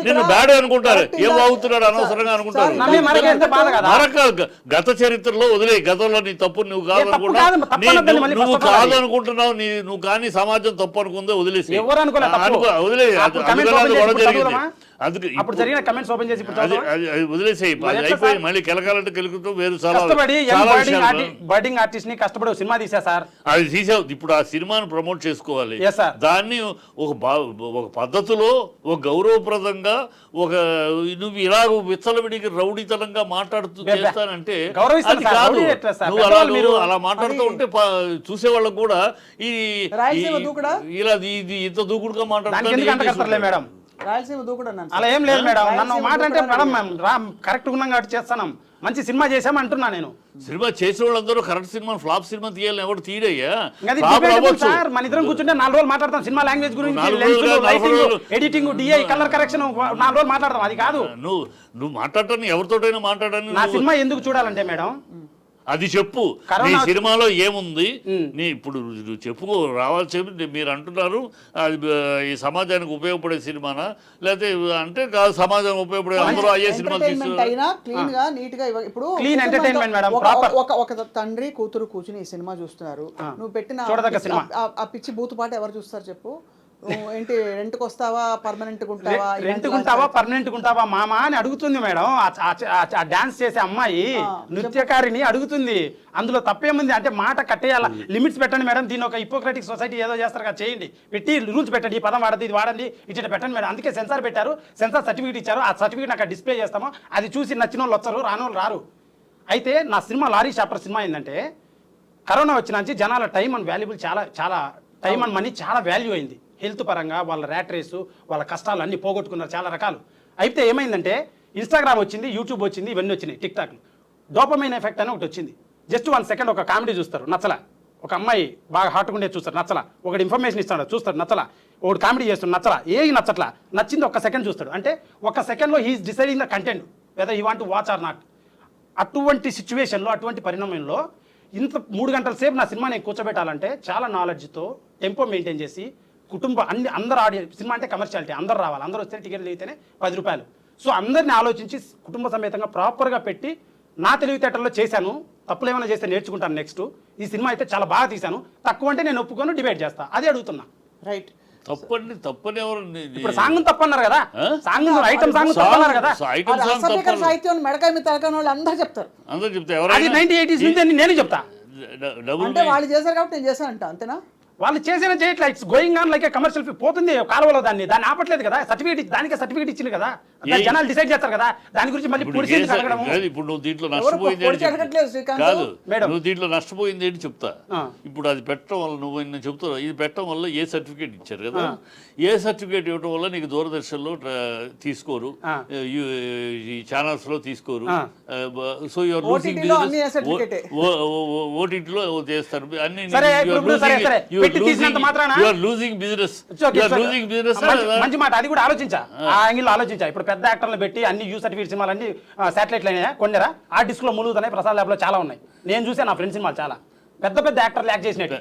[SPEAKER 3] నిన్ను బ్యాడ్ అనుకుంటారు, ఏం బాగుతున్నాడు అనవసరంగా అనుకుంటారు. గత చరిత్రలో వదిలే, గతంలో నీ తప్పు నువ్వు కాదనుకుంటున్నావు, నువ్వు కానీ సమాజం తప్పు అనుకుందో వదిలేసి
[SPEAKER 2] వదిలేసేయి,
[SPEAKER 3] అయిపోయి మళ్ళీ కెలకాలంటే కెలుకుతూ వేరు
[SPEAKER 2] బర్డింగ్ ఆర్టిస్ట్ ని కష్టపడి సినిమా తీసా సార్,
[SPEAKER 3] అది తీసావు. ఇప్పుడు ఆ సినిమాను ప్రమోట్ చేసుకోవాలి, దాన్ని ఒక పద్ధతిలో, ఒక గౌరవప్రదంగా, నువ్వు ఇలా విచ్చలవిడికి రౌడీతనంగా మాట్లాడుతూ చేస్తానంటే అది కాదు. నువ్వు అలా మాట్లాడుతూ ఉంటే చూసేవాళ్ళకు కూడా ఇలా ఇంత దూకుడుగా మాట్లాడుతున్నారు
[SPEAKER 2] మేడం. అలా ఏం లేదు మేడం, నన్ను మాట అంటే మేడం కరెక్ట్ ఉన్నాం కాబట్టి చేస్తాను, మంచి సినిమా చేసామంటున్నా. నేను
[SPEAKER 3] సినిమా చేసే వాళ్ళందరూ కరెక్ట్ సినిమా, ఫ్లాప్ సినిమా తీయాలని ఎవరు తీయయ్యా.
[SPEAKER 2] సార్ మన ఇద్దరం కూర్చుంటే 4 రోజులు మాట్లాడతాం సినిమా లాంగ్వేజ్ గురించి, ఎడిటింగ్, డిఐ, కలర్ కరెక్షన్ 4 రోజులు మాట్లాడతాం. అది కాదు
[SPEAKER 3] నువ్వు మాట్లాడటాన్ని ఎవరితోటైనా మాట్లాడని.
[SPEAKER 2] నా సినిమా ఎందుకు చూడాలంటే మేడం
[SPEAKER 3] అది చెప్పు, నీ సినిమాలో ఏముంది, నీ ఇప్పుడు చెప్పుకో రావాల్సి. మీరు అంటున్నారు అది ఈ సమాజానికి ఉపయోగపడే సినిమానా, లేకపోతే అంటే కాదు సమాజానికి ఉపయోగపడే అందరూ అయ్యే సినిమా
[SPEAKER 1] ఒక తండ్రి కూతురు కూర్చుని ఈ సినిమా చూస్తున్నారు, నువ్వు పెట్టిన ఆ పిచ్చి బూతుపాట ఎవరు చూస్తారు చెప్పు? ఏంటి రెంట్కి వస్తావా,
[SPEAKER 2] పర్మనెంట్ ఉంటావా మామా అని అడుగుతుంది మేడం. ఆ డాన్స్ చేసే అమ్మాయి నృత్యకారిని అడుగుతుంది, అందులో తప్పేముంది అంటే మాట కట్టేయాలా, లిమిట్స్ పెట్టండి మేడం. దీని ఒక హిపోక్రటిక్ సొసైటీ ఏదో చేస్తారు కదా, చేయండి, పెట్టి రూల్స్ పెట్టండి, ఈ పదం వాడద్దు, ఇది వాడండి, ఇట్లా పెట్టండి మేడం. అందుకే సెన్సార్ పెట్టారు, సెన్సార్ సర్టిఫికేట్ ఇచ్చారు, ఆ సర్టిఫికేట్ నాకు డిస్ప్లే చేస్తాము, అది చూసి నచ్చిన వాళ్ళు వచ్చారు, రాని వాళ్ళు రారు. అయితే నా సినిమా లారీ చాప్టర్ సినిమా ఏంటంటే కరోనా వచ్చినాంచి జనాల టైం అండ్ వాల్యుబుల్ చాలా టైం అండ్ మనీ చాలా వాల్యూ అయింది. హెల్త్ పరంగా వాళ్ళ ర్యాట్ రేసు, వాళ్ళ కష్టాలు అన్నీ పోగొట్టుకున్నారు చాలా రకాలు. అయితే ఏమైందంటే ఇన్స్టాగ్రామ్ వచ్చింది, యూట్యూబ్ వచ్చింది, ఇవన్నీ వచ్చినాయి, టిక్ టాక్లు. డోపమైన్ ఎఫెక్ట్ అని ఒకటి వచ్చింది. జస్ట్ 1 సెకండ్ ఒక కామెడీ చూస్తారు, నచ్చలా. ఒక అమ్మాయి బాగా హాట్గా ఉండే చూస్తారు, నచ్చలా. ఒకటి ఇన్ఫర్మేషన్ ఇస్తాడు, చూస్తారు, నచ్చలా. ఒకటి కామెడీ చేస్తాడు నచ్చలా నచ్చట్లా, నచ్చింది ఒక్క సెకండ్ చూస్తాడు. అంటే ఒక్క సెకండ్లో he is deciding the content whether he want to watch or not. అటువంటి సిచ్యువేషన్లో, అటువంటి పరిణామంలో ఇంత 3 గంటల సేపు నా సినిమా నేను కూర్చోబెట్టాలంటే చాలా నాలెడ్జ్తో టెంపో మెయింటైన్ చేసి అందరు ఆడియన్స్, సినిమా అంటే కమర్షియాలిటీ, అందరు రావాలి, అందరూ వస్తే టికెట్లు దిగితేనే 10 రూపాయలు. సో అందరిని ఆలోచించి కుటుంబ సమేతంగా ప్రాపర్గా పెట్టి నా తెలివితేటల్లో చేశాను. తప్పులు ఏమైనా చేస్తే నేర్చుకుంటాను నెక్స్ట్. ఈ సినిమా అయితే చాలా బాగా తీశాను, తక్కువ అంటే నేను ఒప్పుకొని డిబేట్ చేస్తా, అదే అడుగుతున్నా.
[SPEAKER 1] రైట్.
[SPEAKER 3] తప్పని ఎవరు
[SPEAKER 2] ఇప్పుడు సాంగ్ తప్పన్నారు కదా, సాంగ్ ఐటమ్ సాంగ్ తప్పన్నారు కదా,
[SPEAKER 3] ఐటమ్ సాంగ్
[SPEAKER 1] అసభ్యకర సాహిత్యం మెడకాయ మీద తలకాయ వాళ్ళు అందరూ చెప్తారు.
[SPEAKER 3] అందరూ చెప్తే
[SPEAKER 2] అది
[SPEAKER 3] ఎవరైనా
[SPEAKER 2] 1980s నుంచి నేను చెప్తా.
[SPEAKER 1] అంటే వాళ్ళు చేశారు కాబట్టి నేను చేశానంట, అంతేనా?
[SPEAKER 2] వాళ్ళు చేసిన చేయట్లా, it's going on like a commercial పోతుంది కాలువలో, దాన్ని ఆపట్లేదు కదా. సర్టిఫికేట్ దానికే సర్టిఫికేట్ ఇచ్చింది కదా, జనాలు డిసైడ్ చేస్తారు కదా. దాని గురించి మళ్ళీ
[SPEAKER 3] ఇప్పుడు నువ్వు దీంట్లో నష్టపోయింది కాదు, నువ్వు దీంట్లో నష్టపోయింది ఏంటి చెప్తా. ఇప్పుడు అది పెట్టడం వల్ల నువ్వు నేను చెప్తా, ఇది పెట్టడం వల్ల ఏ సర్టిఫికేట్ ఇచ్చారు కదా, ఏ సర్టిఫికేట్ ఇవ్వడం వల్ల నీకు దూరదర్శన్లో తీసుకోరు, ఈ ఛానల్స్ లో తీసుకోరు. సో యువర్ లూజింగ్ బిజినెస్, ఓటీటీలో చేస్తారు అన్ని, లూజింగ్ బిజినెస్.
[SPEAKER 2] మంచి మాట, అది కూడా ఆలోచించా, ఆ యాంగిల్ ఆలోచించా. ఇప్పుడు పెద్ద యాక్టర్లు పెట్టి అన్ని యూ సర్టిఫికేట్ సినిమాలు అన్ని శాటిలైట్లు అయినా కొన్నరా, ఆ డిస్క్ లో ములుగుతున్నాయి, ప్రసాద్ ల్యాబ్ లో చాలా ఉన్నాయి. నేను చూసా నా ఫ్రెండ్ సినిమాలు చాలా పెద్ద పెద్ద యాక్టర్లు యాక్ట్ చేసినట్టు.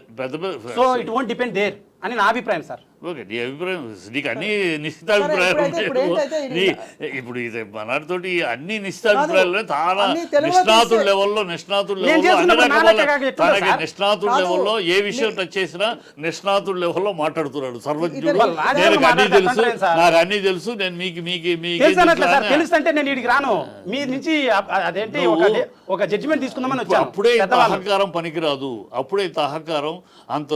[SPEAKER 2] So it won't depend there అని నా అభిప్రాయం సార్.
[SPEAKER 3] ఓకే, నీ అభిప్రాయం, నీకు అన్ని నిశ్చితాభిప్రాయాలు ఇప్పుడు ఇది మనాడితోటి అన్ని నిశ్చితాభిప్రాయాలు చాలా నిష్ణాతుల లెవెల్లో నిష్ణాతుల లెవెల్లో ఏ విషయం టచ్ చేసినా నిష్ణాతుల లెవెల్లో మాట్లాడుతున్నాడు సర్వజ్ఞుడు. నాకు అన్ని తెలుసు, నాకు అన్ని తెలుసు. నేను
[SPEAKER 2] తెలుసంటే నేను వీడికి రాను, మీ నుంచి అదేంటి ఒక జడ్జిమెంట్ తీసుకుందామని వచ్చాను.
[SPEAKER 3] అప్పుడే అహంకారం పనికిరాదు, అప్పుడే ఇంత అహంకారం అంత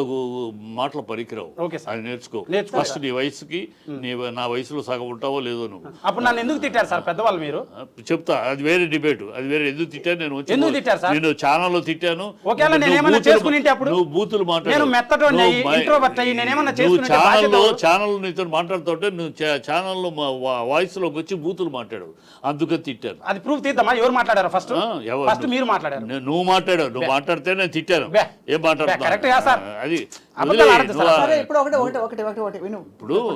[SPEAKER 3] మాటలు పనికిరావు. అది నేర్చుకో ఫస్ట్. నీ వయసుకి నా వయసులో సగం ఉంటావో లేదో నువ్వు.
[SPEAKER 2] అప్పుడు నన్ను ఎందుకు తిట్టారు సార్ పెద్దవాళ్ళు? మీరు
[SPEAKER 3] చెప్తా, అది వేరే డిబేట్, అది వేరే. ఎందుకు తిట్టాను నేను?
[SPEAKER 2] ఎందుకు తిట్టారు సార్?
[SPEAKER 3] నేను ఛానల్లో తిట్టాను.
[SPEAKER 2] నువ్వు
[SPEAKER 3] బూతులు ఛానల్ నీతో మాట్లాడుతుంటే నువ్వు ఛానల్లో వాయిస్ లోకి వచ్చి బూతులు మాట్లాడావు, అందుకని తిట్టాను.
[SPEAKER 2] అది ప్రూఫ్ తీద్దామా? ఎవరు మాట్లాడారు? ఫస్ట్ మీరు మాట్లాడారు.
[SPEAKER 3] నువ్వు మాట్లాడావు, నువ్వు మాట్లాడితే నేను తిట్టాను. ఏం మాట్లాడుతున్నా అది
[SPEAKER 1] ఇప్పుడు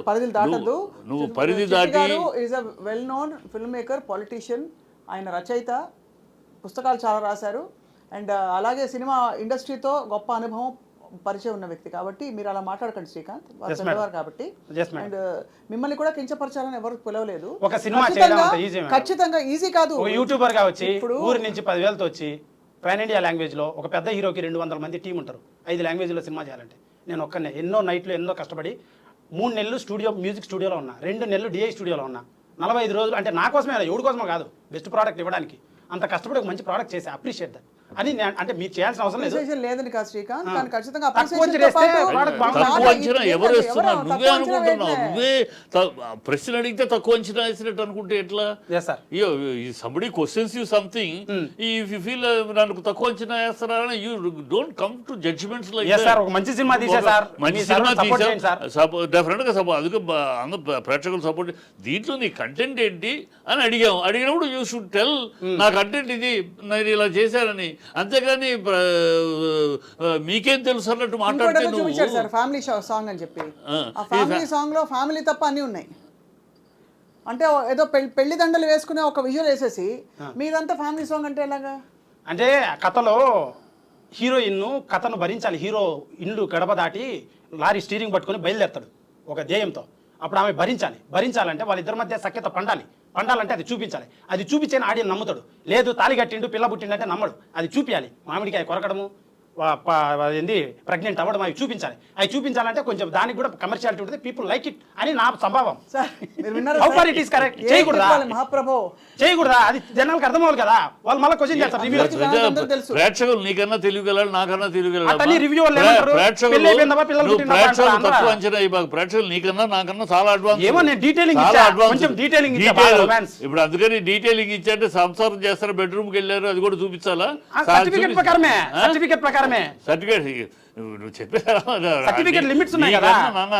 [SPEAKER 1] పరిధులు దాటద్దు.
[SPEAKER 3] నువ్వు పరిధి దాటి
[SPEAKER 1] is a well known film maker, politician, ఆయన రచయిత, పుస్తకాలు చాలా రాశారు. అండ్ అలాగే సినిమా ఇండస్ట్రీతో గొప్ప అనుభవం, పరిచయం ఉన్న వ్యక్తి. కాబట్టి మీరు అలా మాట్లాడకండి శ్రీకాంత్, వారు పెద్దవారు కాబట్టి. అండ్ మిమ్మల్ని కూడా కించపరచాలని ఎవరు పిలవలేదు.
[SPEAKER 2] ఒక సినిమా
[SPEAKER 1] ఖచ్చితంగా ఈజీ కాదు.
[SPEAKER 2] యూట్యూబర్ గా వచ్చి ఊరి నుంచి 10,000తో వచ్చి పాన్ ఇండియా లాంగ్వేజ్ లో ఒక పెద్ద హీరోకి 200 మంది టీం ఉంటారు. 5 లాంగ్వేజ్లో సినిమా చేయాలంటే నేను ఒక్కనే ఎన్నో నైట్లు ఎన్నో కష్టపడి 3 నెలలు మ్యూజిక్ స్టూడియోలో ఉన్నా, 2 నెలలు డిఐ స్టూడియోలో ఉన్నా, 45 రోజులు. అంటే నా కోసమే, ఎవరి కోసమో కాదు, బెస్ట్ ప్రోడక్ట్ ఇవ్వడానికి. అంత కష్టపడి ఒక మంచి ప్రోడక్ట్ చేసి అప్రిషియేట్ దట్ అని. అంటే మీరు చేయాల్సిన అవసరం
[SPEAKER 1] లేదని కాదు శ్రీకాంత్, కానీ ఖచ్చితంగా
[SPEAKER 3] తక్కువ అంచనా ఎవరు వేస్తున్నారు? నువ్వే అనుకుంటున్నావు. నువ్వే ప్రశ్న అడిగితే తక్కువ అంచనా వేసినట్టు అనుకుంటే ఎట్లా? Somebody questions you something, if you feel నాకు తక్కువ అంచనా వేస్తున్నారని you don't come to judgements like that.
[SPEAKER 2] ఒక మంచి సినిమా తీశారు,
[SPEAKER 3] మంచి సినిమా తీసాం, డెఫినెట్ గా అది అందరూ ప్రేక్షకులు సపోర్ట్. దీంట్లో నీ కంటెంట్ ఏంటి అని అడిగినప్పుడు యూ షుడ్ టెల్, నా కంటెంట్ ఇది, నేను ఇలా చేశానని. అంతేగాని మీకేం తెలుసు అన్నట్టు మాట్లాడితే
[SPEAKER 1] సార్ ఫ్యామిలీ సాంగ్ అని చెప్పి, ఆ ఫ్యామిలీ సాంగ్ లో ఫ్యామిలీ తప్ప అన్నీ ఉన్నాయి. అంటే ఏదో పెళ్లి దండలు వేసుకునే ఒక విజువల్ వేసేసి మీదంతా ఫ్యామిలీ సాంగ్ అంటే ఎలాగా?
[SPEAKER 2] అంటే కథలో హీరోయిన్ కథను భరించాలి. హీరో ఇల్లు గడప దాటి లారీ స్టీరింగ్ పట్టుకొని బయలుదేరుతాడు ఒక ధ్యేయంతో. అప్పుడు ఆమె భరించాలంటే వాళ్ళిద్దరి మధ్య సఖ్యత పండాలంటే అది చూపించాలి. అది చూపించని ఆడియన్ నమ్ముతాడు. లేదు తాళి కట్టిండు పిల్ల పుట్టిండంటే నమ్మడు. అది చూపించాలి. మామిడికాయ కొరకడము, ఏంది ప్రెగ్నెంట్ అవ్వడం, అవి చూపించాలంటే కొంచెం దానికి కూడా కమర్షియాలిటీ ఉంటుంది. పీపుల్ లైక్ ఇట్ అని నా సంభావం. చేయకూడదా? అది జనాలకు అర్థమవ్వాలి కదా, వాళ్ళు మళ్ళీ క్వశ్చన్ చేస్తారు.
[SPEAKER 3] ప్రేక్షకులు నీకన్నా తెలియగలరు, నాకన్నా తెలియగలరు. తక్కువ అంచనా ఇవ్వకు. ప్రేక్షకులు నీకన్నా నాకన్నా చాలా అడ్వాన్స్. ఇప్పుడు అందుకని డీటెయిలింగ్ ఇచ్చారంటే సంసారం చేస్తారు, బెడ్రూమ్ కి వెళ్ళారు, అది కూడా చూపించాలా?
[SPEAKER 2] సర్టిఫికేట్ ప్రకారమే.
[SPEAKER 3] సర్టిఫికేట్ నువ్వు చెప్పే
[SPEAKER 2] Certificate limits ఉన్నాయి కదా.
[SPEAKER 3] నాన్న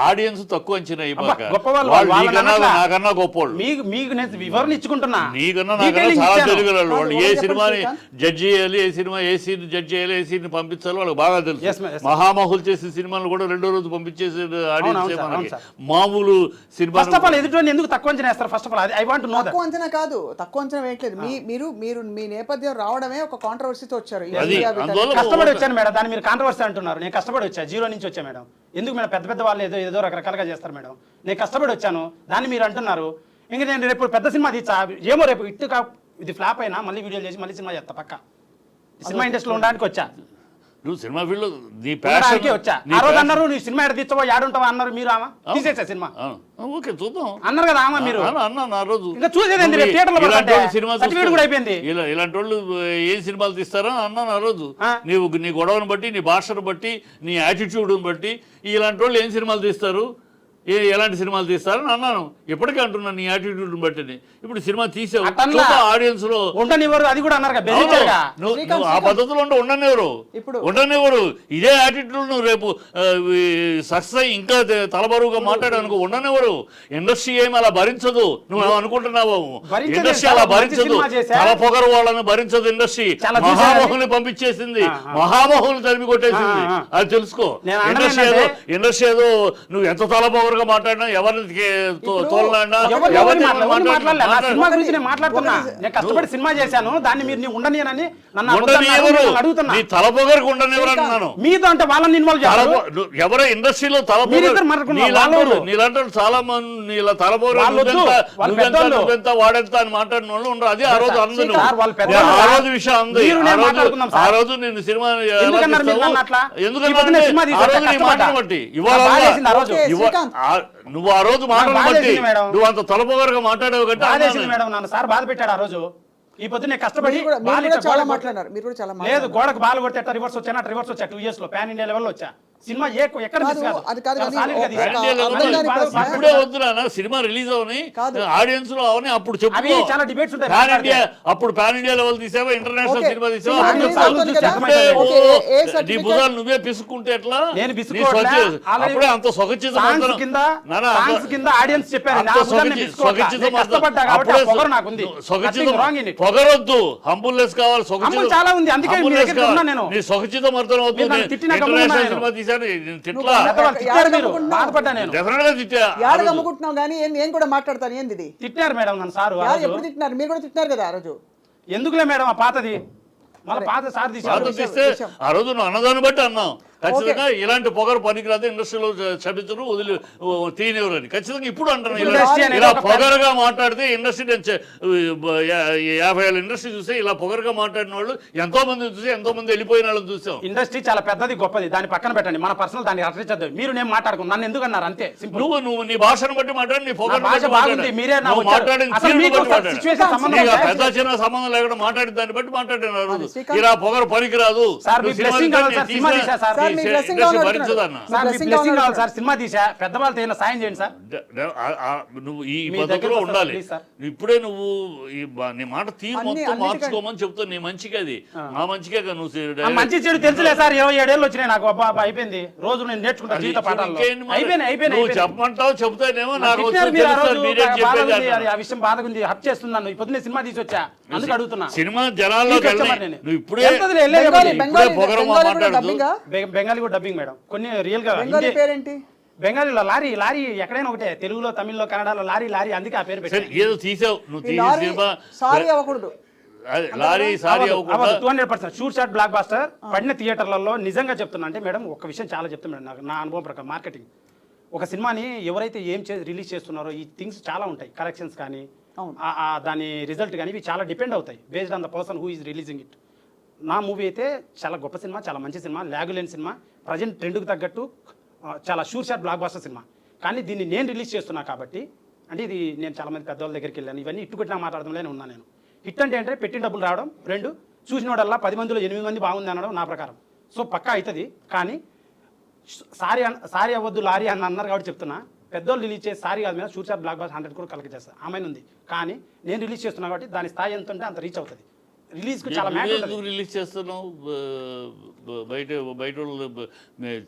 [SPEAKER 3] ఆడియన్స్ తక్కువ అంచనా ఇవ్వక.
[SPEAKER 2] గొప్పవాళ్ళు
[SPEAKER 3] వాళ్ళు
[SPEAKER 2] వాళ్ళని
[SPEAKER 3] నీకన్నా
[SPEAKER 2] అనట్లా.
[SPEAKER 3] నాకన్నా గొప్పోళ్ళు.
[SPEAKER 2] మీకు నేను వివరణ ఇచ్చుకుంటున్నా.
[SPEAKER 3] నీకన్నా నాకన్నా
[SPEAKER 2] Detailing
[SPEAKER 3] చాలా
[SPEAKER 2] ఇచ్చాను.
[SPEAKER 3] తెలుగు వాళ్ళు.
[SPEAKER 1] కాదు,
[SPEAKER 3] ఏ
[SPEAKER 1] ఒకటి
[SPEAKER 3] సినిమాని
[SPEAKER 1] చెప్పండి
[SPEAKER 3] జడ్జ్ చేయాలి, ఏ సినిమా ఏ సీన్ జడ్జ్ చేయాలి, ఏ సీన్ పంపించాలి వాళ్ళకి బాగా
[SPEAKER 2] Yes,
[SPEAKER 3] తెలుసు.
[SPEAKER 2] ma'am, yes,
[SPEAKER 3] మహామహులు చేసిన సినిమాలు కూడా రెండో రోజు పంపించేసి ఆడియన్స్
[SPEAKER 2] అవును,
[SPEAKER 3] మనకి
[SPEAKER 2] సార్.
[SPEAKER 3] మామూలు సినిమా
[SPEAKER 2] ఫస్ట్ ఆఫ్ ఆల్ ఎదుటి ఎందుకు తక్కువ అంచనా వేస్తారు? First of all I want know that.
[SPEAKER 1] తక్కువ అంచనా కాదు, తక్కువ అంచనా వేయట్లేదు. మీరు మీ నేపథ్యం రావడమే ఒక కాంట్రవర్సీతో వచ్చారు. ఈ
[SPEAKER 3] అది,
[SPEAKER 1] ఇండియా వీటన్నిటి.
[SPEAKER 3] అందువల్ల
[SPEAKER 2] కష్టపడి వచ్చాను మేడం, దాన్ని మీరు కాంట్రవర్సీ అంటున్నారు. నేను కష్టపడి వచ్చా, జీరో నుంచి వచ్చా మేడం. ఎందుకు మేడం పెద్ద పెద్ద వాళ్ళు ఏదో రకరకాలుగా చేస్తారు మేడం. నేను కష్టపడి వచ్చాను, దాన్ని మీరు అంటున్నారు. ఇంకా నేను రేపు పెద్ద సినిమా తీసా, ఏమో రేపు ఇది ఫ్లాప్ అయినా మళ్ళీ వీడియోలు చేసి మళ్ళీ సినిమా చేస్తా పక్క. సినిమా ఇండస్ట్రీలో ఉండడానికి వచ్చా,
[SPEAKER 3] నువ్వు సినిమా ఫీల్డ్ నీ
[SPEAKER 2] ఉండడానికే వచ్చా.
[SPEAKER 3] నీ
[SPEAKER 2] ఆ రోజు
[SPEAKER 3] passion-
[SPEAKER 2] అన్నారు నువ్వు సినిమా ఎడ తీర్చవో యాడుంటావా అన్నారు. మీరు ఆమె తీసేసా సినిమా
[SPEAKER 3] ఓకే చూద్దాం
[SPEAKER 2] అన్నారు కదా ఆమె మీరు.
[SPEAKER 3] అన్నాను ఆ రోజు.
[SPEAKER 2] ఇంకా చూసేది ఏంది? రేపు థియేటర్లో
[SPEAKER 3] ఇలాంటి
[SPEAKER 2] పడుతుంటే
[SPEAKER 3] వాళ్ళు సినిమా
[SPEAKER 2] సర్టిఫికేట్ కూడా అయిపోయింది.
[SPEAKER 3] ఇలాంటి వాళ్ళు ఏం సినిమాలు తీస్తారో అన్నాను ఆ రోజు.
[SPEAKER 2] ఆ.
[SPEAKER 3] నీ గొడవను బట్టి, నీ భాషను బట్టి, నీ యాటిట్యూడ్ని బట్టి ఇలాంటి వాళ్ళు ఏం సినిమాలు తీస్తారు, ఎలాంటి సినిమాలు తీస్తారని అన్నాను. ఎప్పటికీ అంటున్నాను నీ యాటిట్యూడ్ని బట్టి. ఇప్పుడు సినిమా తీసావు
[SPEAKER 2] అట్టన్లా.
[SPEAKER 3] ఆడియన్స్ లో
[SPEAKER 2] ఉండనివ్వరు, అది కూడా అన్నారు కదా బెదిరించారుగా.
[SPEAKER 3] నువ్వు ఆ పద్ధతిలో ఉండనివ్వరు
[SPEAKER 1] ఇప్పుడు-
[SPEAKER 3] ఉండనివ్వరు. ఇదే యాటిట్యూడ్ నువ్వు రేపు సక్సెస్ అయ్యి ఇంకా తలబరువుగా మాట్లాడనుకో ఉండనివ్వరు. ఇండస్ట్రీ ఏమి అలా భరించదు. నువ్వు అనుకుంటున్నావు
[SPEAKER 2] భరించలేదు
[SPEAKER 3] ఇండస్ట్రీ
[SPEAKER 2] సార్,
[SPEAKER 3] అలా
[SPEAKER 2] మంచి
[SPEAKER 3] భరించదు.
[SPEAKER 2] సినిమా చేశా.
[SPEAKER 3] తల పొగరు వాళ్ళని భరించదు ఇండస్ట్రీ.
[SPEAKER 2] చాలా చూశాను.
[SPEAKER 3] మహామహుల్ని పంపించేసింది, మహామహుల్ని తరిమి కొట్టేసింది. అది తెలుసుకో.
[SPEAKER 2] నేను అనడం
[SPEAKER 3] ఇండస్ట్రీ ఏదో నువ్వు ఎంత తల పొగరుగా మాట్లాడినా ఎవరిని తోలనా
[SPEAKER 2] ఎవరిని మాట్లాడలే. నా సినిమా గురించి నేను మాట్లాడుతున్నా. నేను కష్టపడి సినిమా చేశాను, దాన్ని మీరు నీ ఉండనియనని నన్ను అడుగుతున్నా.
[SPEAKER 3] నీ తల పొగరకు ఉండనివ్వరు అన్నాను.
[SPEAKER 2] మీతో అంటే వాళ్ళని ఇన్వాల్వ్ చేస్తారు.
[SPEAKER 3] ఎవరో ఇండస్ట్రీలో
[SPEAKER 2] మీరిద్దరు మాట్లాడుకున్నారు.
[SPEAKER 3] నీలాంటి చాలా మంది నీలా తలబోరు
[SPEAKER 2] వాళ్ళు వద్దు, వాళ్ళు పెద్దోళ్ళు.
[SPEAKER 3] నువ్వెంత వాడెంత అని మాట్లాడిన వాళ్ళు ఉండరు. అది ఆ రోజు అందు
[SPEAKER 2] సార్, వాళ్ళు పెద్దోళ్ళు.
[SPEAKER 3] ఆ రోజు విషయం అంది.
[SPEAKER 2] మీరు నేను మాట్లాడుకున్నాం సార్.
[SPEAKER 3] ఆ రోజు నేను సినిమా
[SPEAKER 2] ఎందుకన్నారు మీరు నన్ను అట్లా? ఈ పొద్దున్న సినిమా
[SPEAKER 3] ఆ
[SPEAKER 2] తీశాక
[SPEAKER 3] రోజు నీ
[SPEAKER 2] కష్టపడ్డా.
[SPEAKER 3] మాటలు బట్టి ఇవాళ
[SPEAKER 2] బాధేసింది ఆ రోజు.
[SPEAKER 3] నువ్వు ఆ రోజు మాటలు బట్టి
[SPEAKER 2] బాధేసింది మేడం.
[SPEAKER 3] నువ్వు అంత తలపోగరగా మాట్లాడావు
[SPEAKER 2] బాధేసింది
[SPEAKER 3] కంటే
[SPEAKER 2] మేడం, నన్ను సార్ బాధ పెట్టాడు ఆ రోజు. ఈ పొద్దున్న నేను కష్టపడి
[SPEAKER 1] మీరు కూడా
[SPEAKER 2] బాల్ ఇట్లా
[SPEAKER 1] చాలా
[SPEAKER 2] గోడకు
[SPEAKER 1] మాట్లాడారు. మీరు కూడా చాలా
[SPEAKER 2] లేదు
[SPEAKER 1] మాట్లాడారు.
[SPEAKER 2] గోడకు బాల్ కొట్టేట రివర్స్ వచ్చా, రివర్స్ వచ్చా 2 years లో పాన్ ఇండియా లెవెల్లో వచ్చా. సినిమా ఎక్కడ మిస్ కాదు.
[SPEAKER 1] అది కాదు
[SPEAKER 2] చాలా
[SPEAKER 1] కానీ
[SPEAKER 2] solid గా
[SPEAKER 1] ఒక-
[SPEAKER 2] తీశారు.
[SPEAKER 1] అర్థం కాని ప్రశ్న.
[SPEAKER 3] ఇప్పుడే వద్దురా సినిమా రిలీజ్ అవని
[SPEAKER 1] కాదు.
[SPEAKER 3] ఆడియన్స్ లో అవని అప్పుడు చెప్పు.
[SPEAKER 2] అవి చాలా డిబేట్స్ ఉంటాయి.
[SPEAKER 3] పాన్ ఇండియా అప్పుడు పాన్ ఇండియా లెవెల్ తీసావా, ఇంటర్నేషనల్
[SPEAKER 1] ఓకే.
[SPEAKER 3] సినిమా తీసావా,
[SPEAKER 1] సినిమా
[SPEAKER 3] అప్పుడు
[SPEAKER 1] రిలీజ్
[SPEAKER 3] చాలు.
[SPEAKER 1] అవుతుంది కదా?
[SPEAKER 3] ఇప్పుడే
[SPEAKER 1] ఓకే, ఏ
[SPEAKER 3] నీ
[SPEAKER 1] certificate?
[SPEAKER 3] భుజాలు నువ్వే పిసుకుంటే ఎట్లా?
[SPEAKER 2] నేను
[SPEAKER 3] నీ
[SPEAKER 2] బిసుకోవట్లే.
[SPEAKER 3] స్వచ్ఛ-
[SPEAKER 2] ఆల్రెడీ
[SPEAKER 3] అప్పుడే అంత సొగచిత
[SPEAKER 2] సాంగ్స్ కింద ఆడియన్స్ చెప్పారు నా భుజాన్ని నేను బిసుకోవట్లే. నేను కష్టపడ్డా కాబట్టి ఆ పొగరు నాకు ఉంది. Nothing wrong in it.
[SPEAKER 3] పొగరొద్దు, హంబుల్నెస్ కావాలి.
[SPEAKER 2] హంబుల్ చాలా ఉంది, అందుకే మీ దగ్గరికి ఉన్నా నేను.
[SPEAKER 3] నీ సొగచితం అర్థం అవుతుంది.
[SPEAKER 2] మీరు నన్ను తిట్టినా గమ్మున
[SPEAKER 3] ఇంటర్నేషనల్
[SPEAKER 2] నేను.
[SPEAKER 3] సినిమా తీశాను తిట్లా
[SPEAKER 2] పెద్దవాళ్ళు తిట్టారు మీరు, బాధపడ్డా నేను.
[SPEAKER 3] డెఫినెట్ గా తిట్టా.
[SPEAKER 1] యాడ గమ్ముకుంటున్నావు కానీ నేను కూడా మాట్లాడతాను. ఏంది ఇది?
[SPEAKER 2] తిట్టారు మేడం నన్ను సారు ఆ
[SPEAKER 1] యాడ
[SPEAKER 2] రోజు.
[SPEAKER 1] ఎప్పుడు తిట్టినారు? మీరు కూడా తిట్టినారు కదా ఆ రోజు.
[SPEAKER 2] ఎందుకులే మేడం ఆ పాతది మళ్ళీ పాత సార్ తీశారు.
[SPEAKER 3] పాత తీస్తే ఆ రోజు నువ్వు అన్నదాన్ని బట్టి అన్నావు. ఖచ్చితంగా ఇలాంటి పొగరు పనికిరాదు, ఇండస్ట్రీలో క్షమించరు, వదిలి తీయనివ్వరు అని. ఖచ్చితంగా ఇప్పుడు అంటాను.
[SPEAKER 2] ఇండస్ట్రీ అనేది
[SPEAKER 3] ఇలా
[SPEAKER 2] ఒక
[SPEAKER 3] పొగరుగా మాట్లాడితే ఇండస్ట్రీ నేను 50 ఏళ్ళ ఇండస్ట్రీ చూస్తే ఇలా పొగరుగా మాట్లాడిన వాళ్ళు ఎంతో మంది చూసి ఎంతో మంది వెళ్ళిపోయిన వాళ్ళని చూసాం.
[SPEAKER 2] ఇండస్ట్రీ చాలా పెద్దది గొప్పది, దాన్ని పక్కన పెట్టండి. మన పర్సనల్ దాన్ని రచించద్దు. మీరు నేను మాట్లాడుకున్నాను, నన్ను ఎందుకు అన్నారు అంతే సింపుల్.
[SPEAKER 3] నువ్వు నీ భాషను బట్టి మాట్లాడి, నీ పొగరు
[SPEAKER 2] భాష బాగుంది, మీరే నా వచ్చారు.
[SPEAKER 3] మాట్లాడిన
[SPEAKER 2] అసలు
[SPEAKER 3] తీరుని
[SPEAKER 2] మీకు
[SPEAKER 3] బట్టి మాట్లాడు.
[SPEAKER 2] సిచ్యువేషన్ సంబంధం
[SPEAKER 3] నీకు ఆ
[SPEAKER 2] ఉందా?
[SPEAKER 3] పెద్ద చిన్న సంబంధం లేకుండా మాట్లాడిన దాన్ని బట్టి మాట్లాడిన రోజు
[SPEAKER 1] శ్రీకాంత్
[SPEAKER 3] ఇలా పొగరు పనికిరాదు.
[SPEAKER 2] సార్, మీ
[SPEAKER 3] నువ్వు సినిమా
[SPEAKER 2] blessing కావాలి సార్,
[SPEAKER 3] తీసిన-
[SPEAKER 2] సినిమా తీసా సార్.
[SPEAKER 1] సార్, మీ blessing
[SPEAKER 3] ఇండస్ట్రీ
[SPEAKER 1] కావాలి
[SPEAKER 3] భరించదన్న.
[SPEAKER 2] సార్ మీ
[SPEAKER 1] blessing
[SPEAKER 2] బ్లెస్సింగ్ కావాలి
[SPEAKER 1] కావాలి
[SPEAKER 2] సార్. సినిమా తీసా, పెద్దవాళ్ళతో ఏమైనా సాయం చేయండి సార్.
[SPEAKER 3] నువ్వు ఈ
[SPEAKER 2] మీ
[SPEAKER 3] పద్ధతిలో
[SPEAKER 2] దగ్గరకు
[SPEAKER 3] ఉండాలి.
[SPEAKER 2] వస్తాను, please సార్.
[SPEAKER 3] ఇప్పుడే నువ్వు నీ మాట తీరు
[SPEAKER 1] అన్ని-
[SPEAKER 3] మొత్తం
[SPEAKER 1] అన్నిటికంటే-
[SPEAKER 3] మార్చుకోమని చెప్తాను. నీ మంచిగా అది మా మంచిగా నువ్వు
[SPEAKER 2] ఆ మంచి చెడు తెలుసులే సార్. 27 ఏళ్ళు వచ్చినాయి నాకు. అబ్బా అబ్బా, అయిపోయింది. రోజు నేను నేర్చుకుంటా జీవిత పాఠాల్లో.
[SPEAKER 3] ఇంకేంటి మరి?
[SPEAKER 2] అయిపోయినాయి.
[SPEAKER 3] నువ్వు చెప్పమంటావు, చెప్తానేమో నాకు
[SPEAKER 2] తిట్టారు మీరు ఆ రోజు.
[SPEAKER 3] మీరేం
[SPEAKER 2] బాధ
[SPEAKER 3] చెప్పేది
[SPEAKER 2] ఉంది,
[SPEAKER 3] అన్నాను.
[SPEAKER 2] ఆ విషయం బాధగా ఉంది. హత్య చేస్తున్నాను. పొద్దున్నే సినిమా తీసి వచ్చా, అందుకు అడుగుతున్నా.
[SPEAKER 3] సినిమా జనాల్లోకి
[SPEAKER 2] తీసుకొచ్చా
[SPEAKER 3] వెళ్ళి
[SPEAKER 2] మరి నేను.
[SPEAKER 3] నువ్వు ఇప్పుడే
[SPEAKER 2] ఎంతదిలే, వెళ్ళే
[SPEAKER 1] బెంగాలీ
[SPEAKER 2] కాబట్టి.
[SPEAKER 3] ఇప్పుడే
[SPEAKER 1] బెంగాలీ
[SPEAKER 3] పొగరమా
[SPEAKER 1] బెంగాలీ కూడా
[SPEAKER 3] మాట్లాడుతూ
[SPEAKER 1] డబ్బింగా?
[SPEAKER 2] బెంగాలీ కూడా డబ్బింగ్ మేడం. కొన్ని రియల్ గా
[SPEAKER 1] బెంగాలీ పేరేంటి?
[SPEAKER 2] బెంగాలీలో లారీ ఎక్కడైనా ఒకటే. తెలుగులో, తమిళ్లో, కన్నడలో లారీ అందుకే ఆ పేరు
[SPEAKER 3] సరే
[SPEAKER 2] పెట్టారు.
[SPEAKER 3] ఏదో తీసావు నువ్వు
[SPEAKER 1] ఈ
[SPEAKER 3] తీసిన
[SPEAKER 1] లారీ
[SPEAKER 3] సినిమా
[SPEAKER 1] సారీ అవ్వకూడదు.
[SPEAKER 3] అదే, లారీ సారీ అవ్వకుండా
[SPEAKER 2] 200% షూట్ షాట్ బ్లాక్ బాస్టర్ పడిన థియేటర్లలో. నిజంగా చెప్తున్నా అంటే మేడం, ఒక విషయం చాలా చెప్తాను మేడం, నాకు నా అనుభవం ప్రకారం. మార్కెటింగ్ ఒక సినిమాని ఎవరైతే రిలీజ్ చేస్తున్నారో ఈ థింగ్స్ చాలా ఉంటాయి. కలెక్షన్స్ కానీ దాని రిజల్ట్ కానీ ఇవి చాలా డిపెండ్ అవుతాయి based on the person who is releasing it. నా మూవీ అయితే చాలా గొప్ప సినిమా, చాలా మంచి సినిమా, లేగులేని సినిమా, ప్రజెంట్ ట్రెండ్కి తగ్గట్టు చాలా sure shot blockbuster cinema. కానీ దీన్ని నేను రిలీజ్ చేస్తున్నా కాబట్టి, అంటే ఇది నేను చాలా మంది పెద్దవాళ్ళ దగ్గరికి వెళ్ళాను, ఇవన్నీ ఇట్టుకొట్టినా మాట్లాడడంలోనే ఉన్నాను నేను. హిట్ అంటే ఏంటంటే పెట్టిన డబ్బులు రావడం, 2 చూసినోడల్లా 10 మందిలో 8 మంది బాగుంది అనడం నా ప్రకారం. సో పక్కా అవుతుంది. కానీ సారీ అవ్వద్దు లారీ అని అన్నారు కాబట్టి చెప్తున్నా. పెద్దోళ్ళు రిలీజ్ చేసి సారీ కాదు మీద షూర్ షాట్ బ్లాక్ బాస్టర్ 100 కూడా కలెక్ట్ చేస్తారు, ఆమె ఉంది. కానీ నేను రిలీజ్ చేస్తున్నా కాబట్టి దాని స్థాయి ఎంత ఉంటే అంత రీచ్ అవుతుంది. రిలీజ్కి చాలా మ్యాటర్ ఉంటుంది.
[SPEAKER 3] ఎందుకు రిలీజ్ చేస్తున్నావు? బయట వాళ్ళు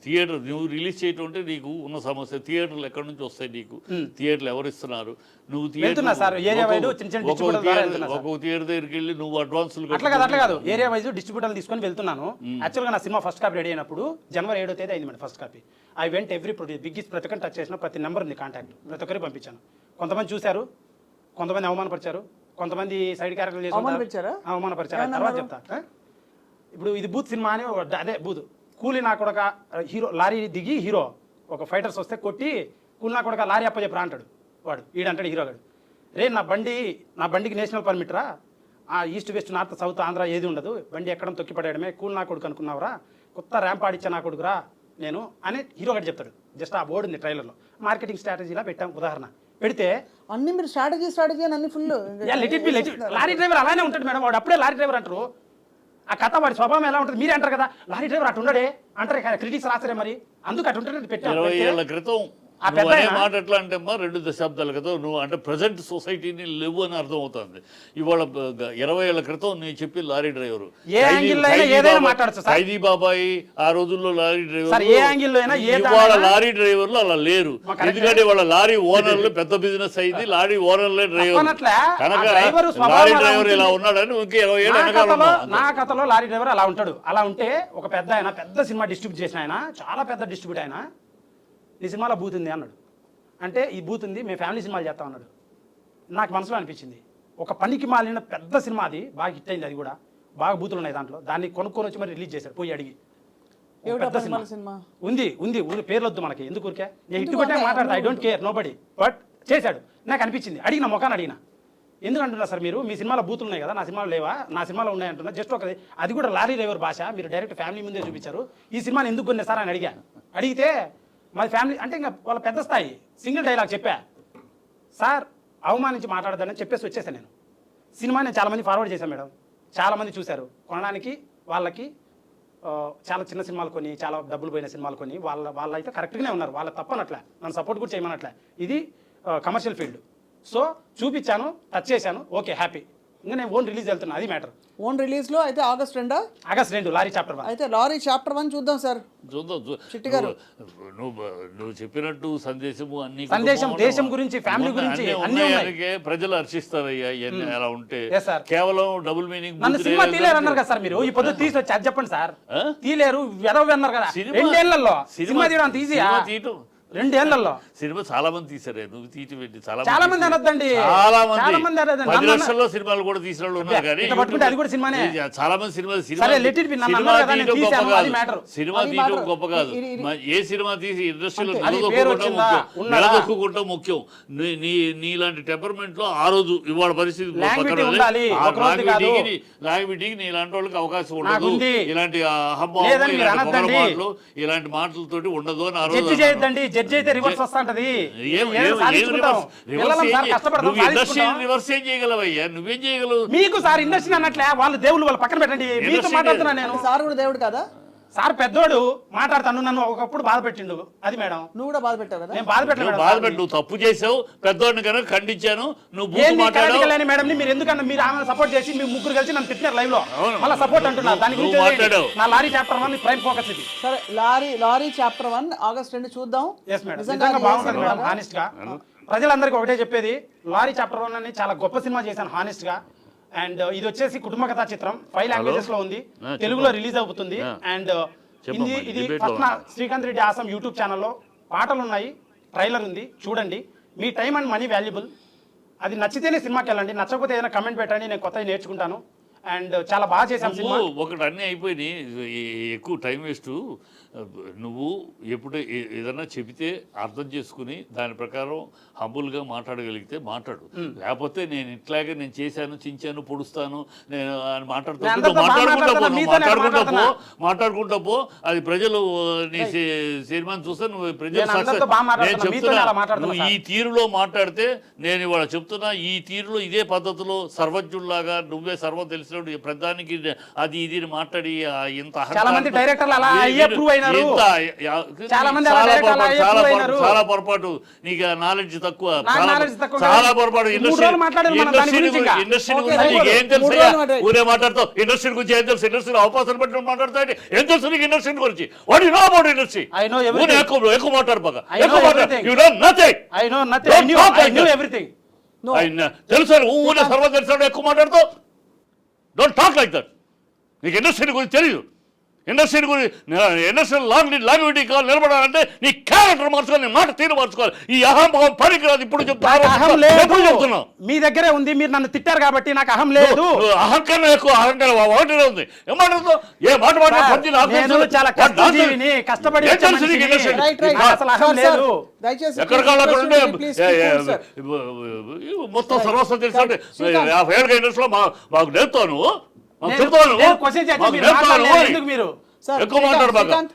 [SPEAKER 3] థియేటర్ నువ్వు రిలీజ్ చేయటం అంటే నీకు ఉన్న సమస్య. థియేటర్లు ఎక్కడి నుంచి వస్తాయి నీకు? థియేటర్లు ఎవరు ఇస్తున్నారు? నువ్వు
[SPEAKER 2] వెళ్తున్నా సార్, ఏరియా వైడ్ చిన్న చిన్న డిస్ట్రిబ్యూటర్ ద్వారా వెళ్తున్నా సార్.
[SPEAKER 3] ఒక్కొక్క థియేటర్ దగ్గరికి వెళ్ళి నువ్వు అడ్వాన్సులు
[SPEAKER 2] అట్లా కాదు ఏరియా వైజ్ డిస్ట్రిబ్యూటర్లు తీసుకొని వెళ్తున్నాను. యాక్చువల్గా నా సినిమా ఫస్ట్ కాపీ రెడీ అయినప్పుడు జనవరి 7వ తేదీ అయింది madam first copy. I went every biggest ప్రతి ఒక్కరిని టచ్ చేసిన ప్రతి నెంబర్ ఉంది కాంటాక్ట్, ప్రతి ఒక్కరికి పంపించాను. కొంతమంది చూశారు, కొంతమంది అవమానపరిచారు, కొంతమంది సైడ్ క్యారెక్టర్లు చేసి అవమానపరిచారు. తర్వాత చెప్తా. ఇప్పుడు ఇది బూత్ సినిమా అని అదే బూత్ కూలి నా కొడక హీరో లారీ దిగి హీరో ఒక ఫైటర్స్ వస్తే కొట్టి కూలి నా కొడక లారీ అప్పచెప్పరా అంటాడు వాడు. ఈడంటాడు హీరో గారు, రే నా బండికి నేషనల్ పర్మిట్ రా, east west north south Andhra ఏది ఉండదు, బండి ఎక్కడం తొక్కి పడేయడమే, కూలి నా కొడుకు అనుకున్నావురా, కొత్త ర్యాంప్ ఆడిచ్చా నా కొడుకురా నేను అని హీరో గారు చెప్తాడు. జస్ట్ ఆ బోర్డు ఉంది ట్రైలర్లో. మార్కెటింగ్ స్ట్రాటజీలా పెట్టాం ఉదాహరణ పెడితే
[SPEAKER 1] అన్ని మీరు స్ట్రాటజీ అని అన్ని ఫుల్
[SPEAKER 2] లారీ డ్రైవర్ అలానే ఉంటాడు మేడం. వాడు అప్పుడే లారీ డ్రైవర్ అంటారు. ఆ కథ వాడి స్వభావం ఎలా ఉంటుంది మీరే అంటారు కదా, లారీ డ్రైవర్ అటు ఉండడే అంటారు కదా, క్రిటిక్స్ రాసరే మరి అందుకు అటు ఉంటుంది.
[SPEAKER 3] 20 ఏళ్ల క్రితం నువ్వు అనే మాట ఎట్లా అంటే అమ్మా 2 దశాబ్దాల క్రితం నువ్వు అంటే ప్రజెంట్ సొసైటీని లేవు అని అర్థం అవుతుంది. ఇవాళ 20 ఏళ్ల క్రితం నేను చెప్పి లారీ డ్రైవర్ ఖైదీ బాబాయి ఆ రోజుల్లో లారీ డ్రైవర్, ఇవాళ లారీ డ్రైవర్లు అలా లేరు. ఎందుకంటే వాళ్ళ లారీ ఓనర్లు పెద్ద బిజినెస్ అయింది, లారీ ఓనర్లే డ్రైవర్ కనుక లారీ డ్రైవర్ ఇలా ఉన్నాడని ఇంక 20 ఏళ్ళు వెనకాల.
[SPEAKER 2] నా కథలో లారీ డ్రైవర్ అలా ఉంటాడు. అలా ఉంటే ఒక పెద్ద సినిమా డిస్ట్రిబ్యూట్ చేసిన ఆయన, చాలా పెద్ద డిస్ట్రిబ్యూట్ ఆయన, నీ సినిమాలో బూత్ ఉంది అన్నాడు. అంటే ఈ బూత్ ఉంది, మేము ఫ్యామిలీ సినిమాలు చేస్తాం అన్నాడు. నాకు మనసులో అనిపించింది ఒక పనికి మాలిన పెద్ద సినిమా, అది బాగా హిట్ అయింది, అది కూడా బాగా బూతులు ఉన్నాయి దాంట్లో, దాన్ని కొనుక్కొని వచ్చి మరి రిలీజ్ చేశారు పోయి అడిగి. పెద్ద సినిమా ఉంది పేర్లు వద్దు మనకి ఎందుకు ఊరికే, నేను హిట్ కొట్టే మాట్లాడతా, I don't care nobody, but చేశాడు. నాకు అనిపించింది, అడిగిన మొఖాన్ని అడిగిన, ఎందుకు అంటున్నా సార్ మీరు మీ సినిమాలో బూతులు ఉన్నాయి కదా, నా సినిమాలో లేవా? నా సినిమాలో ఉన్నాయి అంటున్నా. జస్ట్ ఒక అది కూడా లారీ డ్రైవర్ భాష మీరు డైరెక్ట్ ఫ్యామిలీ ముందే చూపించారు, ఈ సినిమాని ఎందుకు కొన్నా సార్ అని అడిగితే మాది ఫ్యామిలీ అంటే ఇంకా వాళ్ళ పెద్ద స్థాయి సింగిల్ డైలాగ్ చెప్పా, సార్ అవమానించి మాట్లాడదానని చెప్పేసి వచ్చేసాను నేను. సినిమా నేను చాలామంది ఫార్వర్డ్ చేశాను మేడం, చాలామంది చూశారు. కొనడానికి వాళ్ళకి చాలా చిన్న సినిమాలు కొని, చాలా డబ్బులు పోయిన సినిమాలు కొని వాళ్ళ అయితే కరెక్ట్గానే ఉన్నారు, వాళ్ళ తప్పనట్లే, నన్ను సపోర్ట్ కూడా చేయమనట్లే. ఇది కమర్షియల్ ఫీల్డ్. సో చూపించాను, టచ్ చేశాను, ఓకే హ్యాపీ. ఇంకా నేను ఓన్ రిలీజ్ వెళ్తున్నా, అది మ్యాటర్.
[SPEAKER 1] ఓన్ రిలీజ్లో అయితే ఆగస్ట్
[SPEAKER 2] 2 లారీ చాప్టర్ 1.
[SPEAKER 1] అయితే లారీ చాప్టర్ 1 చూద్దాం సార్. చిట్టి గారు
[SPEAKER 3] నువ్వు చెప్పినట్టు
[SPEAKER 2] సందేశం దేశం గురించి, ఫ్యామిలీ గురించి అన్ని
[SPEAKER 3] ప్రజలు హర్షిస్తారయ్యా ఇవన్నీ అలా ఉంటే. కేవలం డబుల్ మీనింగ్
[SPEAKER 2] నన్ను సినిమా తీలేరు అన్నారు కదా సార్ మీరు, ఈ పొద్దు తీసి వచ్చి అది చెప్పండి సార్. తీలేరు ఎదవ అన్నారు కదా, 2 ఏళ్లలో సినిమా తీయడం అంత ఈజీయా? 2 ఏళ్లలో
[SPEAKER 3] సినిమా చాలా మంది తీసారే, నువ్వు తీసి పెట్టి
[SPEAKER 2] చాలా మంది అనొద్దండి,
[SPEAKER 3] చాలా మంది 10 లక్షల్లో సినిమాలు కూడా తీసిన వాళ్ళు ఉన్నారు. కానీ
[SPEAKER 2] అది కూడా సినిమానే,
[SPEAKER 3] చాలా మంది సినిమా తీయడం గొప్ప కాదు. ఏ సినిమా తీసి ఇండస్ట్రీలో నిలదొక్కుంటాం ముఖ్యం. నీలాంటి టెంపర్మెంట్ లో ఆ రోజు ఇవాళ పరిస్థితి లాగిబిటీకి నీలాంటి వాళ్ళకి అవకాశం ఉండదు. ఇలాంటి అహంభావం ఇలాంటి మాటలతోటి ఉండదు అని ఆ రోజు రివర్స్ ఏం చేయగలవయ్యా? నువ్వేం చేయగలవు?
[SPEAKER 2] మీకు సార్ ఇండస్ట్రీ అన్నట్లే వాళ్ళు దేవుళ్ళు వాళ్ళు పక్కన పెట్టండి, మీతో మాట్లాడుతున్నా నేను.
[SPEAKER 1] సార్ కూడా దేవుడు కదా
[SPEAKER 2] సార్, పెద్దోడు మాట్లాడతాను, నన్ను ఒకప్పుడు బాధ పెట్టిండు. అది మేడం
[SPEAKER 1] నువ్వు కూడా బాధ పెట్టావు కదా.
[SPEAKER 2] నేను బాధ
[SPEAKER 3] పెట్టాను, నువ్వు తప్పు చేసావు, పెద్దోడిని కనుక ఖండించాను, నువ్వు
[SPEAKER 2] మేడం మీరు ఎందుకన్నా మీరు ఆమె సపోర్ట్ చేసి మీ ముగ్గురు కలిసి నన్ను తిట్టినారు లైవ్ లో, మళ్ళీ సపోర్ట్ అంటున్నా. దాని గురించి నా లారీ చాప్టర్ 1 ప్రైమ్ ఫోకస్ ఇది.
[SPEAKER 1] సరే లారీ చాప్టర్ 1 ఆగస్ట్ 2 చూద్దాం.
[SPEAKER 2] నిజంగా బాగుంటుంది మేడం. హానెస్ట్ గా ప్రజలందరికీ ఒకటే చెప్పేది, లారీ చాప్టర్ 1 అని చాలా గొప్ప సినిమా చేశాను హానెస్ట్ గా. అండ్ ఇది వచ్చేసి కుటుంబ కథా చిత్రం, 5 లాంగ్వేజెస్ లో ఉంది, తెలుగులో రిలీజ్ అవుతుంది. అండ్ ఇది first Srikanth Reddy awesome YouTube ఛానల్లో పాటలు ఉన్నాయి, ట్రైలర్ ఉంది, చూడండి. మీ టైం అండ్ మనీ వాల్యుబుల్. అది నచ్చితేనే సినిమాకి వెళ్ళండి, నచ్చకపోతే ఏదైనా కమెంట్ పెట్టండి, నేను కొత్తగా నేర్చుకుంటాను. అండ్ చాలా బాగా చేశాను సినిమా.
[SPEAKER 3] ఒకటి అన్నీ అయిపోయినాయి, ఎక్కువ టైం వేస్ట్. నువ్వు ఎప్పుడు ఏదన్నా చెబితే అర్థం చేసుకుని దాని ప్రకారం హంబుల్గా మాట్లాడగలిగితే మాట్లాడు. లేకపోతే నేను ఇట్లాగే నేను చేశాను, చించాను, పొడుస్తాను నేను అని మాట్లాడుకుంటా పో. అది ప్రజలు నీ సినిమాని చూస్తే నువ్వు ప్రజలు నేను చెప్తున్నా, నువ్వు ఈ తీరులో మాట్లాడితే నేను ఇవాళ చెప్తున్నా, ఈ తీరులో ఇదే పద్ధతిలో సర్వజ్ఞుల్లాగా నువ్వే సర్వం తెలిసి చేసినప్పుడు ప్రధానికి అది ఇది అని మాట్లాడి ఇంత
[SPEAKER 2] చాలా మంది డైరెక్టర్లు అలా అయ్యే prove అయినారు. చాలా మంది అలా
[SPEAKER 3] చాలా
[SPEAKER 2] డైరెక్టర్లు అయ్యే prove అయినారు.
[SPEAKER 3] చాలా పొరపాటు, నీకు నాలెడ్జ్ తక్కువ,
[SPEAKER 2] నాకు knowledge తక్కువ
[SPEAKER 3] చాలా
[SPEAKER 2] కాదు.
[SPEAKER 3] పొరపాటు.
[SPEAKER 2] మూడు రోజులు మాట్లాడారు మనం దాని గురించి ఇంకా.
[SPEAKER 3] ఇండస్ట్రీ
[SPEAKER 1] Okay,
[SPEAKER 3] గురించి నీకు ఏం తెలుసు?
[SPEAKER 1] మూడు రోజులు మాట్లాడారు.
[SPEAKER 3] ఊరే మాట్లాడతావు ఇండస్ట్రీ గురించి ఏం తెలుసు? ఇండస్ట్రీ అవకాశాలు బట్టి మాట్లాడతాయి. ఏం తెలుసు నీకు ఇండస్ట్రీ గురించి? What you know about industry?
[SPEAKER 2] I know everything.
[SPEAKER 3] ఎక్కువ మాట్లాడు బాగా,
[SPEAKER 2] I know
[SPEAKER 3] ఎక్కువ మాట్లాడు.
[SPEAKER 2] everything.
[SPEAKER 3] You know nothing.
[SPEAKER 2] I know nothing. I knew everything.
[SPEAKER 1] No.
[SPEAKER 3] తెలుసు ఊరే సర్వ తెలుసు, ఎక్కువ మాట్లాడుతావు. Don't talk like that. నీకు ఇండస్ట్రీ గురించి తెలియదు. ఇండస్ట్రీ గురించి ఇండస్ట్రీ లాంగ్విటీ నిలబడాలంటే నీ క్యారెక్టర్ మార్చుకోవాలి, నీ మాట తీరు మార్చుకోవాలి. ఈ అహంభావం పనికిరాదు. ఇప్పుడు
[SPEAKER 2] నాకు అహం లేదు.
[SPEAKER 3] చెప్తున్నావు.
[SPEAKER 2] మీ దగ్గరే ఉంది, మీరు నన్ను తిట్టారు కాబట్టి నాకు అహం లేదు.
[SPEAKER 3] అహంకారం ఎక్కువ, అహంకారం ఒకటినే ఉంది. ఏం మాట్లాడుతావు? ఏ మాట
[SPEAKER 2] నేను చాలా కష్టజీవిని, కష్టపడి వచ్చే మనిషిని.
[SPEAKER 1] Right, right.
[SPEAKER 2] నాకు అసలు అహం
[SPEAKER 1] Sir, sir.
[SPEAKER 2] లేదు.
[SPEAKER 1] దయచేసి
[SPEAKER 3] ఎక్కడ కాళ్ళు అక్కడ ఉంటే
[SPEAKER 1] please keep cool, sir.
[SPEAKER 3] మొత్తం సర్వస్వం తెలుసు.
[SPEAKER 1] శ్రీకాంత్.
[SPEAKER 3] 50 ఏళ్ళ ఇండస్ట్రీలో మాకు నేర్పుతావు నువ్వు, మాకు
[SPEAKER 2] నేను-
[SPEAKER 3] చెప్తావు నువ్వు,
[SPEAKER 2] నేను question చేస్తే
[SPEAKER 3] మాకు
[SPEAKER 2] మీరు
[SPEAKER 3] నేర్పుతావు
[SPEAKER 2] మాట్లాడలేదు.
[SPEAKER 3] నువ్వు.
[SPEAKER 2] ఎందుకు మీరు?
[SPEAKER 1] Sir,
[SPEAKER 3] ఎక్కువ మాట్లాడు బాగా,
[SPEAKER 1] శ్రీకాంత్,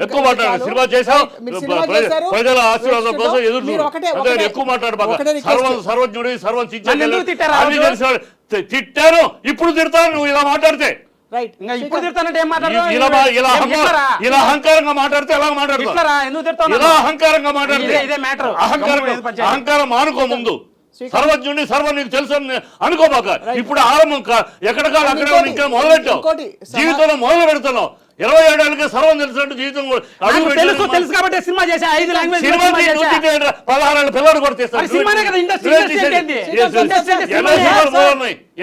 [SPEAKER 3] ఎక్కువ మాట్లాడు.
[SPEAKER 1] చాలు.
[SPEAKER 3] సినిమా చేసావు,
[SPEAKER 1] మీరు సినిమా చేశారు.
[SPEAKER 3] ప్రజల ఆశీర్వాదం
[SPEAKER 1] Next
[SPEAKER 3] కోసం
[SPEAKER 1] లో
[SPEAKER 3] ఎదురు
[SPEAKER 1] మీరు
[SPEAKER 3] చూడు.
[SPEAKER 1] ఒకటే-
[SPEAKER 3] అంతే,
[SPEAKER 1] ఒకటే-
[SPEAKER 3] ఎక్కువ మాట్లాడు బాగా.
[SPEAKER 1] ఒకటే request.
[SPEAKER 3] సర్వజ్ఞుడి, సర్వం
[SPEAKER 2] నన్ను ఎందుకు తిట్టారు ఆ రోజు?
[SPEAKER 3] తిట్టాను, ఇప్పుడు తిడతాను నువ్వు ఇలా మాట్లాడితే.
[SPEAKER 1] రైట్
[SPEAKER 2] ఇంకా ఇప్పుడు తిడతానంటే ఏం మాట్లాడతావు?
[SPEAKER 3] ఇలా అహంకారంగా మాట్లాడితే ఎలా మాట్లాడతావు?
[SPEAKER 2] తిట్లరా? ఎందుకు తిడతావు?
[SPEAKER 3] ఇలా అహంకారంగా మాట్లాడితే
[SPEAKER 2] ఇదే matter.
[SPEAKER 3] అహంకారం మానుకో ముందు. సర్వజ్ఞుడి సర్వం నీకు తెలుసు అని అనుకోబాక. ఇప్పుడు ఆరంభం ఎక్కడ కాదు అక్కడే ఇంకా మొదలెట్టావు. జీవితంలో మొదలు పెడుతున్నావు. 27 ఏళ్ళకి సర్వం తెలిసినట్టు జీవితం
[SPEAKER 2] తెలుసు కాబట్టి సినిమా చేసా. 5 లాంగ్వేజ్
[SPEAKER 3] సినిమా 16 ఏళ్ళ పిల్లలు కూడా తీస్తారు.
[SPEAKER 2] సినిమానే కదా ఇండస్ట్రీ.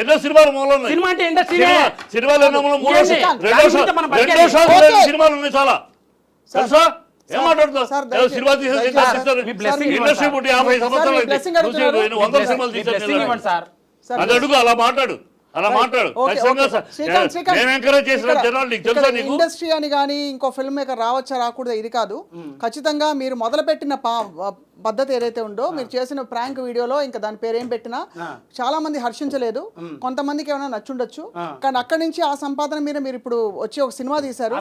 [SPEAKER 3] ఎన్నో సినిమాలు మూలం ఉన్నాయి.
[SPEAKER 2] సినిమా అంటే ఇండస్ట్రీ.
[SPEAKER 3] సినిమాలు ఎన్నో మూలం,
[SPEAKER 2] ఏంటి?
[SPEAKER 3] రెండో సినిమాలు ఉన్నాయి చాలా. తెలుసా? ఏం మాట్లాడుతావు? సినిమా తీసేస్తారు.
[SPEAKER 2] మీ blessing
[SPEAKER 3] ఇండస్ట్రీ పుట్టి 50 సంవత్సరాలు
[SPEAKER 1] మీ blessing అడుగుతున్నారు.
[SPEAKER 3] 100 సినిమాలు
[SPEAKER 2] blessing
[SPEAKER 3] తీసేస్తారు.
[SPEAKER 2] ఇవ్వండి సార్.
[SPEAKER 3] అది అడుగు, అలా మాట్లాడు, అలా మాట్లాడు. ఖచ్చితంగా నేను ఎంకరేజ్ చేసిన జనాలు నీకు తెలుసా? నీకు
[SPEAKER 1] ఇండస్ట్రీ అని కానీ ఇంకో ఫిల్మ్ మేకర్ రావచ్చా రాకూడదు ఇది కాదు. ఖచ్చితంగా మీరు మొదలుపెట్టిన పద్ధతి ఏదైతే ఉందో, మీరు చేసిన ప్రాంక్ వీడియోలో ఇంకా దాని పేరు ఏం పెట్టినా చాలా మంది హర్షించలేదు. కొంతమందికి ఏమైనా నచ్చుండొచ్చు, కానీ అక్కడి నుంచి ఆ సంపాదన మీద మీరు ఇప్పుడు వచ్చి ఒక సినిమా తీశారు.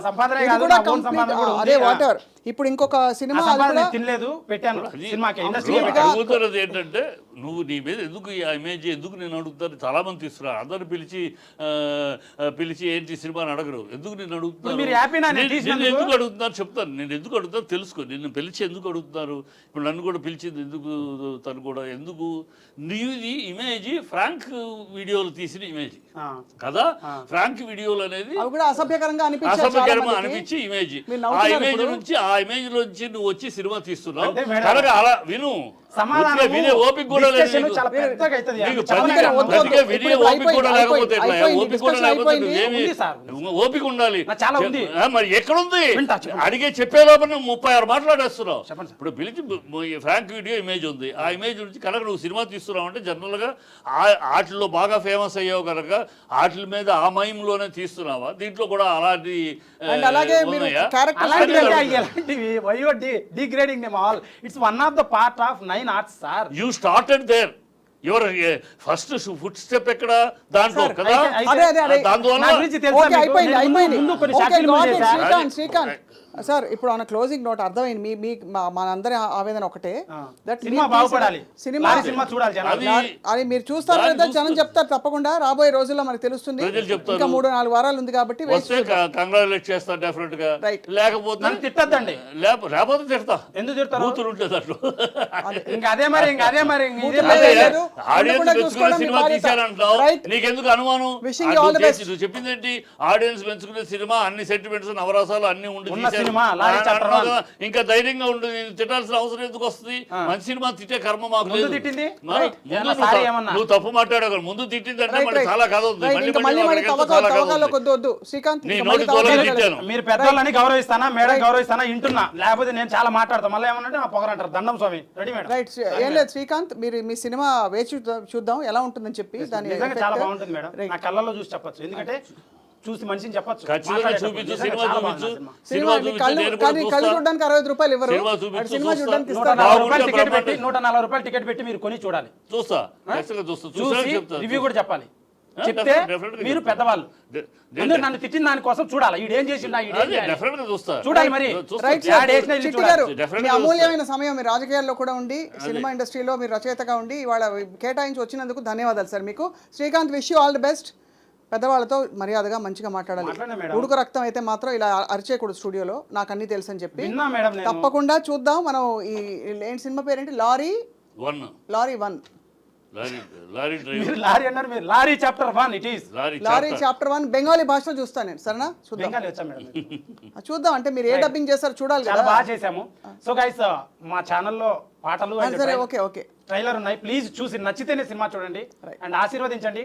[SPEAKER 1] ఇది కూడా complete, అదే వాట్ ఎవర్. ఇప్పుడు ఇంకొక సినిమా
[SPEAKER 2] తినలేదు పెట్టాను సినిమాకి.
[SPEAKER 3] అడుగుతున్నది ఏంటంటే, నువ్వు నీ మీద ఎందుకు ఈ ఇమేజ్ ఎందుకు నేను అడుగుతాను? చాలా మంది తీస్తున్నారు. అందరు పిలిచి ఏంటి సినిమా అని అడగరు. ఎందుకు నేను అడుగుతున్నాను? నేను ఎందుకు అడుగుతున్నాను చెప్తాను. నేను ఎందుకు అడుగుతాను తెలుసుకో. నిన్ను పిలిచి ఎందుకు అడుగుతున్నారు? ఇప్పుడు నన్ను కూడా పిలిచింది ఎందుకు? తను కూడా ఎందుకు? నీది ఇమేజ్ ఫ్రాంక్ వీడియోలు తీసిన ఇమేజ్ కదా. ఫ్రాంక్ వీడియోలు అనేది
[SPEAKER 1] అసభ్యకరంగా
[SPEAKER 3] అనిపించి ఇమేజ్, ఆ ఇమేజ్ నుంచి నువ్వు వచ్చి సినిమా తీస్తున్నావు కనుక అలా విను. వినే ఓపిక కూడా లేదు. వినే ఓపిక కూడా లేకపోతే ఓపిక ఉండాలి. మరి ఎక్కడుంది? అడిగే చెప్పే లోపల నువ్వు 36 మాట్లాడేస్తున్నావు. ఇప్పుడు పిలిచి ఫ్రాంక్ వీడియో ఇమేజ్ ఉంది, ఆ ఇమేజ్ నుంచి కనుక నువ్వు సినిమా తీస్తున్నావు అంటే జనరల్ గా వాటిల్లో బాగా ఫేమస్ అయ్యావు కనుక వాటి మీద ఆ మైంలోనే తీస్తున్నావా? దీంట్లో కూడా అలాంటి you started there. Your first foot step ఎక్కడ దాంట్లో కదా.
[SPEAKER 1] శ్రీకాంత్ సార్, ఇప్పుడు మన క్లోజింగ్ నోట్ అర్థమైంది. మీ మనందరి ఆవేదన ఒకటే, దట్ సినిమా
[SPEAKER 2] చూడాలి
[SPEAKER 1] అది మీరు చూస్తారు లేదా జనం చెప్తారు తప్పకుండా. రాబోయే రోజుల్లో మనకు తెలుస్తుంది. ఇంకా 3-4 వారాలు ఉంది కాబట్టి
[SPEAKER 3] కంగ్రాచులేట్ చేస్తారు డెఫినెట్ గా. లేకపోతే
[SPEAKER 2] తిట్టద్దండి,
[SPEAKER 3] లేకపోతే తిడతా.
[SPEAKER 2] ఎందుకు తిడతారు?
[SPEAKER 3] కూతురు ఉంటుంది అట్లా. సినిమా తీశారంటావు, నీకెందుకు అనుమానం? నువ్వు చెప్పింది ఏంటి? ఆడియన్స్ పెంచుకునే సినిమా, అన్ని సెంటిమెంట్స్ నవరసాలు అన్ని ఉండి ఇంకా ధైర్యంగా ఉండి తిట్టాల్సిన అవసరం ఎందుకు వస్తుంది? మంచి సినిమా తిట్టే కర్మ మాకు లేదు. నువ్వు తప్పు మాట్లాడగల ముందు తిట్టింది అంటే మళ్ళీ చాలా కథ ఉంది.
[SPEAKER 2] మీరు పెద్దవాళ్ళని గౌరవిస్తానా, మేడం గౌరవిస్తానా వింటున్నా, లేకపోతే నేను చాలా మాట్లాడతాను. మళ్ళీ ఏమన్నా నా పొగరంటారు. దండం స్వామి. Ready madam.
[SPEAKER 1] రైట్. ఏం లేదు శ్రీకాంత్, మీరు మీ సినిమా వేచి చూద్దాం ఎలా ఉంటుందని చెప్పి. దాని
[SPEAKER 2] చాలా బాగుంటుంది మేడం. నా కళ్ళలో చూసి చెప్పచ్చు, ఎందుకంటే చూసి మనిషిని చెప్పచ్చు.
[SPEAKER 3] చూపించు, సినిమా చూపించు.
[SPEAKER 1] కళ్ళు చూడడానికి 60 రూపాయలు ఇవ్వరు. సినిమా చూడడానికి
[SPEAKER 2] 140 రూపాయలు టికెట్ పెట్టి మీరు కొని చూడాలి.
[SPEAKER 3] చూసి
[SPEAKER 2] రివ్యూ కూడా చెప్పాలి. చెప్తే మీరు పెద్దవాళ్ళు నన్ను తిట్టిన దాని కోసం చూడాలి. ఈడేం చేసిండా చూడాలి. మరి
[SPEAKER 1] అమూల్యమైన సమయం మీ రాజకీయాల్లో కూడా ఉండి, సినిమా ఇండస్ట్రీలో మీరు రచయితగా ఉండి ఇవాళ కేటాయించి వచ్చినందుకు ధన్యవాదాలు సార్ మీకు. Srikanth, wish you all the best. పెద్దవాళ్ళతో మర్యాదగా మంచిగా మాట్లాడాలి.
[SPEAKER 2] మాట్లాడినా మేడం.
[SPEAKER 1] ఉడుకు రక్తం అయితే మాత్రం ఇలా అరిచేయకూడదు స్టూడియోలో, నాకు అన్ని తెలుసు అని చెప్పి.
[SPEAKER 2] విన్నా మేడం నేను.
[SPEAKER 1] తప్పకుండా చూద్దాం మనం. ఈ ఏంటి సినిమా పేరేంటి? లారీ
[SPEAKER 3] 1
[SPEAKER 1] లారీ 1
[SPEAKER 3] లారీ డ్రైవర్
[SPEAKER 2] మీరు లారీ అన్నారు, మీరు lorry chapter 1 it is.
[SPEAKER 1] Lorry chapter 1 Bengali భాషలో చూస్తాను నేను. సరేనా? చూద్దాం.
[SPEAKER 2] బెంగాలీ వచ్చా మేడం?
[SPEAKER 1] చూద్దాం. అంటే మీరు ఏ డబ్బింగ్ చేస్తారు చూడాలి
[SPEAKER 2] చాలా
[SPEAKER 1] కదా.
[SPEAKER 2] బాగా చేసాము. సో గైస్ మా ఛానల్లో పాటలు and
[SPEAKER 1] సరే, ఓకే
[SPEAKER 2] ట్రైలర్ ఉన్నాయి. ప్లీజ్ చూసి నచ్చితేనే సినిమా చూడండి అండ్ ఆశీర్వదించండి.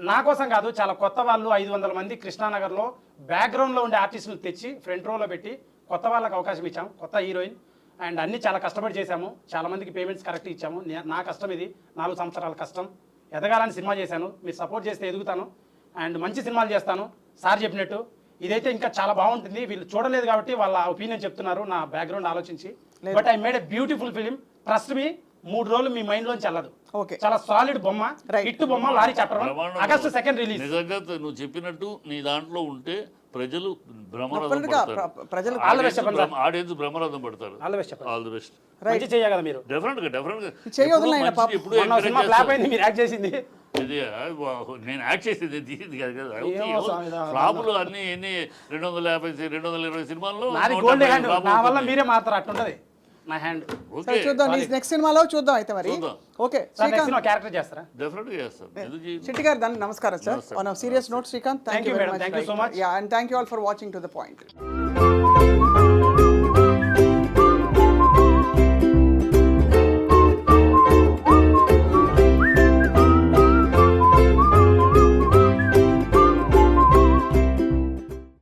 [SPEAKER 2] నా కోసం కాదు, చాలా కొత్త వాళ్ళు 500 మంది కృష్ణానగర్లో బ్యాక్గ్రౌండ్లో ఉండే ఆర్టిస్టులు తెచ్చి ఫ్రంట్ రోలో పెట్టి కొత్త వాళ్ళకి అవకాశం ఇచ్చాము. కొత్త హీరోయిన్ అండ్ అన్ని చాలా కష్టపడి చేశాము. చాలా మందికి పేమెంట్స్ కరెక్ట్ ఇచ్చాము. నా కష్టం ఇది, 4 సంవత్సరాల కష్టం. ఎదగాలని సినిమా చేశాను. మీరు సపోర్ట్ చేస్తే ఎదుగుతాను అండ్ మంచి సినిమాలు చేస్తాను. సార్ చెప్పినట్టు ఇదైతే ఇంకా చాలా బాగుంటుంది. వీళ్ళు చూడలేదు కాబట్టి వాళ్ళ ఒపీనియన్ చెప్తున్నారు నా బ్యాక్గ్రౌండ్ ఆలోచించి. But I made a beautiful film. Trust me, 3 రోజులు మీ మైండ్ లోంచి వెళ్ళదు.
[SPEAKER 1] ఓకే.
[SPEAKER 2] చాలా సాలిడ్ బొమ్మ, ఇట్టు బొమ్మ. లారీ చాప్టర్ 1
[SPEAKER 3] బ్రహ్మాండం.
[SPEAKER 2] August 2 release.
[SPEAKER 3] నిజంగా నువ్వు చెప్పినట్టు నీ దాంట్లో ఉంటే ప్రజలు బ్రహ్మరథం
[SPEAKER 1] Definitely గా
[SPEAKER 3] పడతారు.
[SPEAKER 1] ప్రజలు
[SPEAKER 2] All the best చెప్పండి సార్.
[SPEAKER 3] ఆడియన్స్ బ్రహ్మరథం పడతారు.
[SPEAKER 2] ఆల్ ది బెస్ట్ చెప్పండి.
[SPEAKER 3] All the best.
[SPEAKER 2] మంచి చేయ కదా మీరు.
[SPEAKER 3] డెఫినెట్ గా
[SPEAKER 1] చేయొద్దులే ఆయన పాపం.
[SPEAKER 3] ఎప్పుడు
[SPEAKER 2] మొన్న సినిమా ఫ్లాప్ అయింది, మీరు యాక్ట్ చేసింది.
[SPEAKER 3] ఇది నేను యాక్ట్ చేసేది తీసింది కాదు కదా.
[SPEAKER 2] ఏమో స్వామి,
[SPEAKER 3] ఫ్లాపులు అన్ని ఎన్ని 250 220 సినిమాల్లో
[SPEAKER 2] నాది
[SPEAKER 3] 150
[SPEAKER 2] గోల్డ్ హ్యాండ్.
[SPEAKER 3] ఫ్లాపులు
[SPEAKER 2] నా వల్ల
[SPEAKER 3] అవుతున్నాయి.
[SPEAKER 2] మీరే మాత్రం అట్టుంటది నా హ్యాండ్.
[SPEAKER 1] సరే చూద్దాం. నెక్స్ట్ సినిమాలో చూద్దాం అయితే మరి.
[SPEAKER 3] చూద్దాం.
[SPEAKER 1] Okay
[SPEAKER 2] sir next
[SPEAKER 1] Srikanth
[SPEAKER 2] character చేస్తారా?
[SPEAKER 3] డెఫినెట్ గా చేస్తాం. ఎందుకు చేయను?
[SPEAKER 1] శెట్టి గారు నమస్కారం sir. On serious note Srikanth,
[SPEAKER 2] Thank
[SPEAKER 1] thank you
[SPEAKER 2] you,
[SPEAKER 1] very
[SPEAKER 2] madam.
[SPEAKER 1] Much.
[SPEAKER 2] Thank you so much.
[SPEAKER 1] Yeah, and thank you all for watching to the point.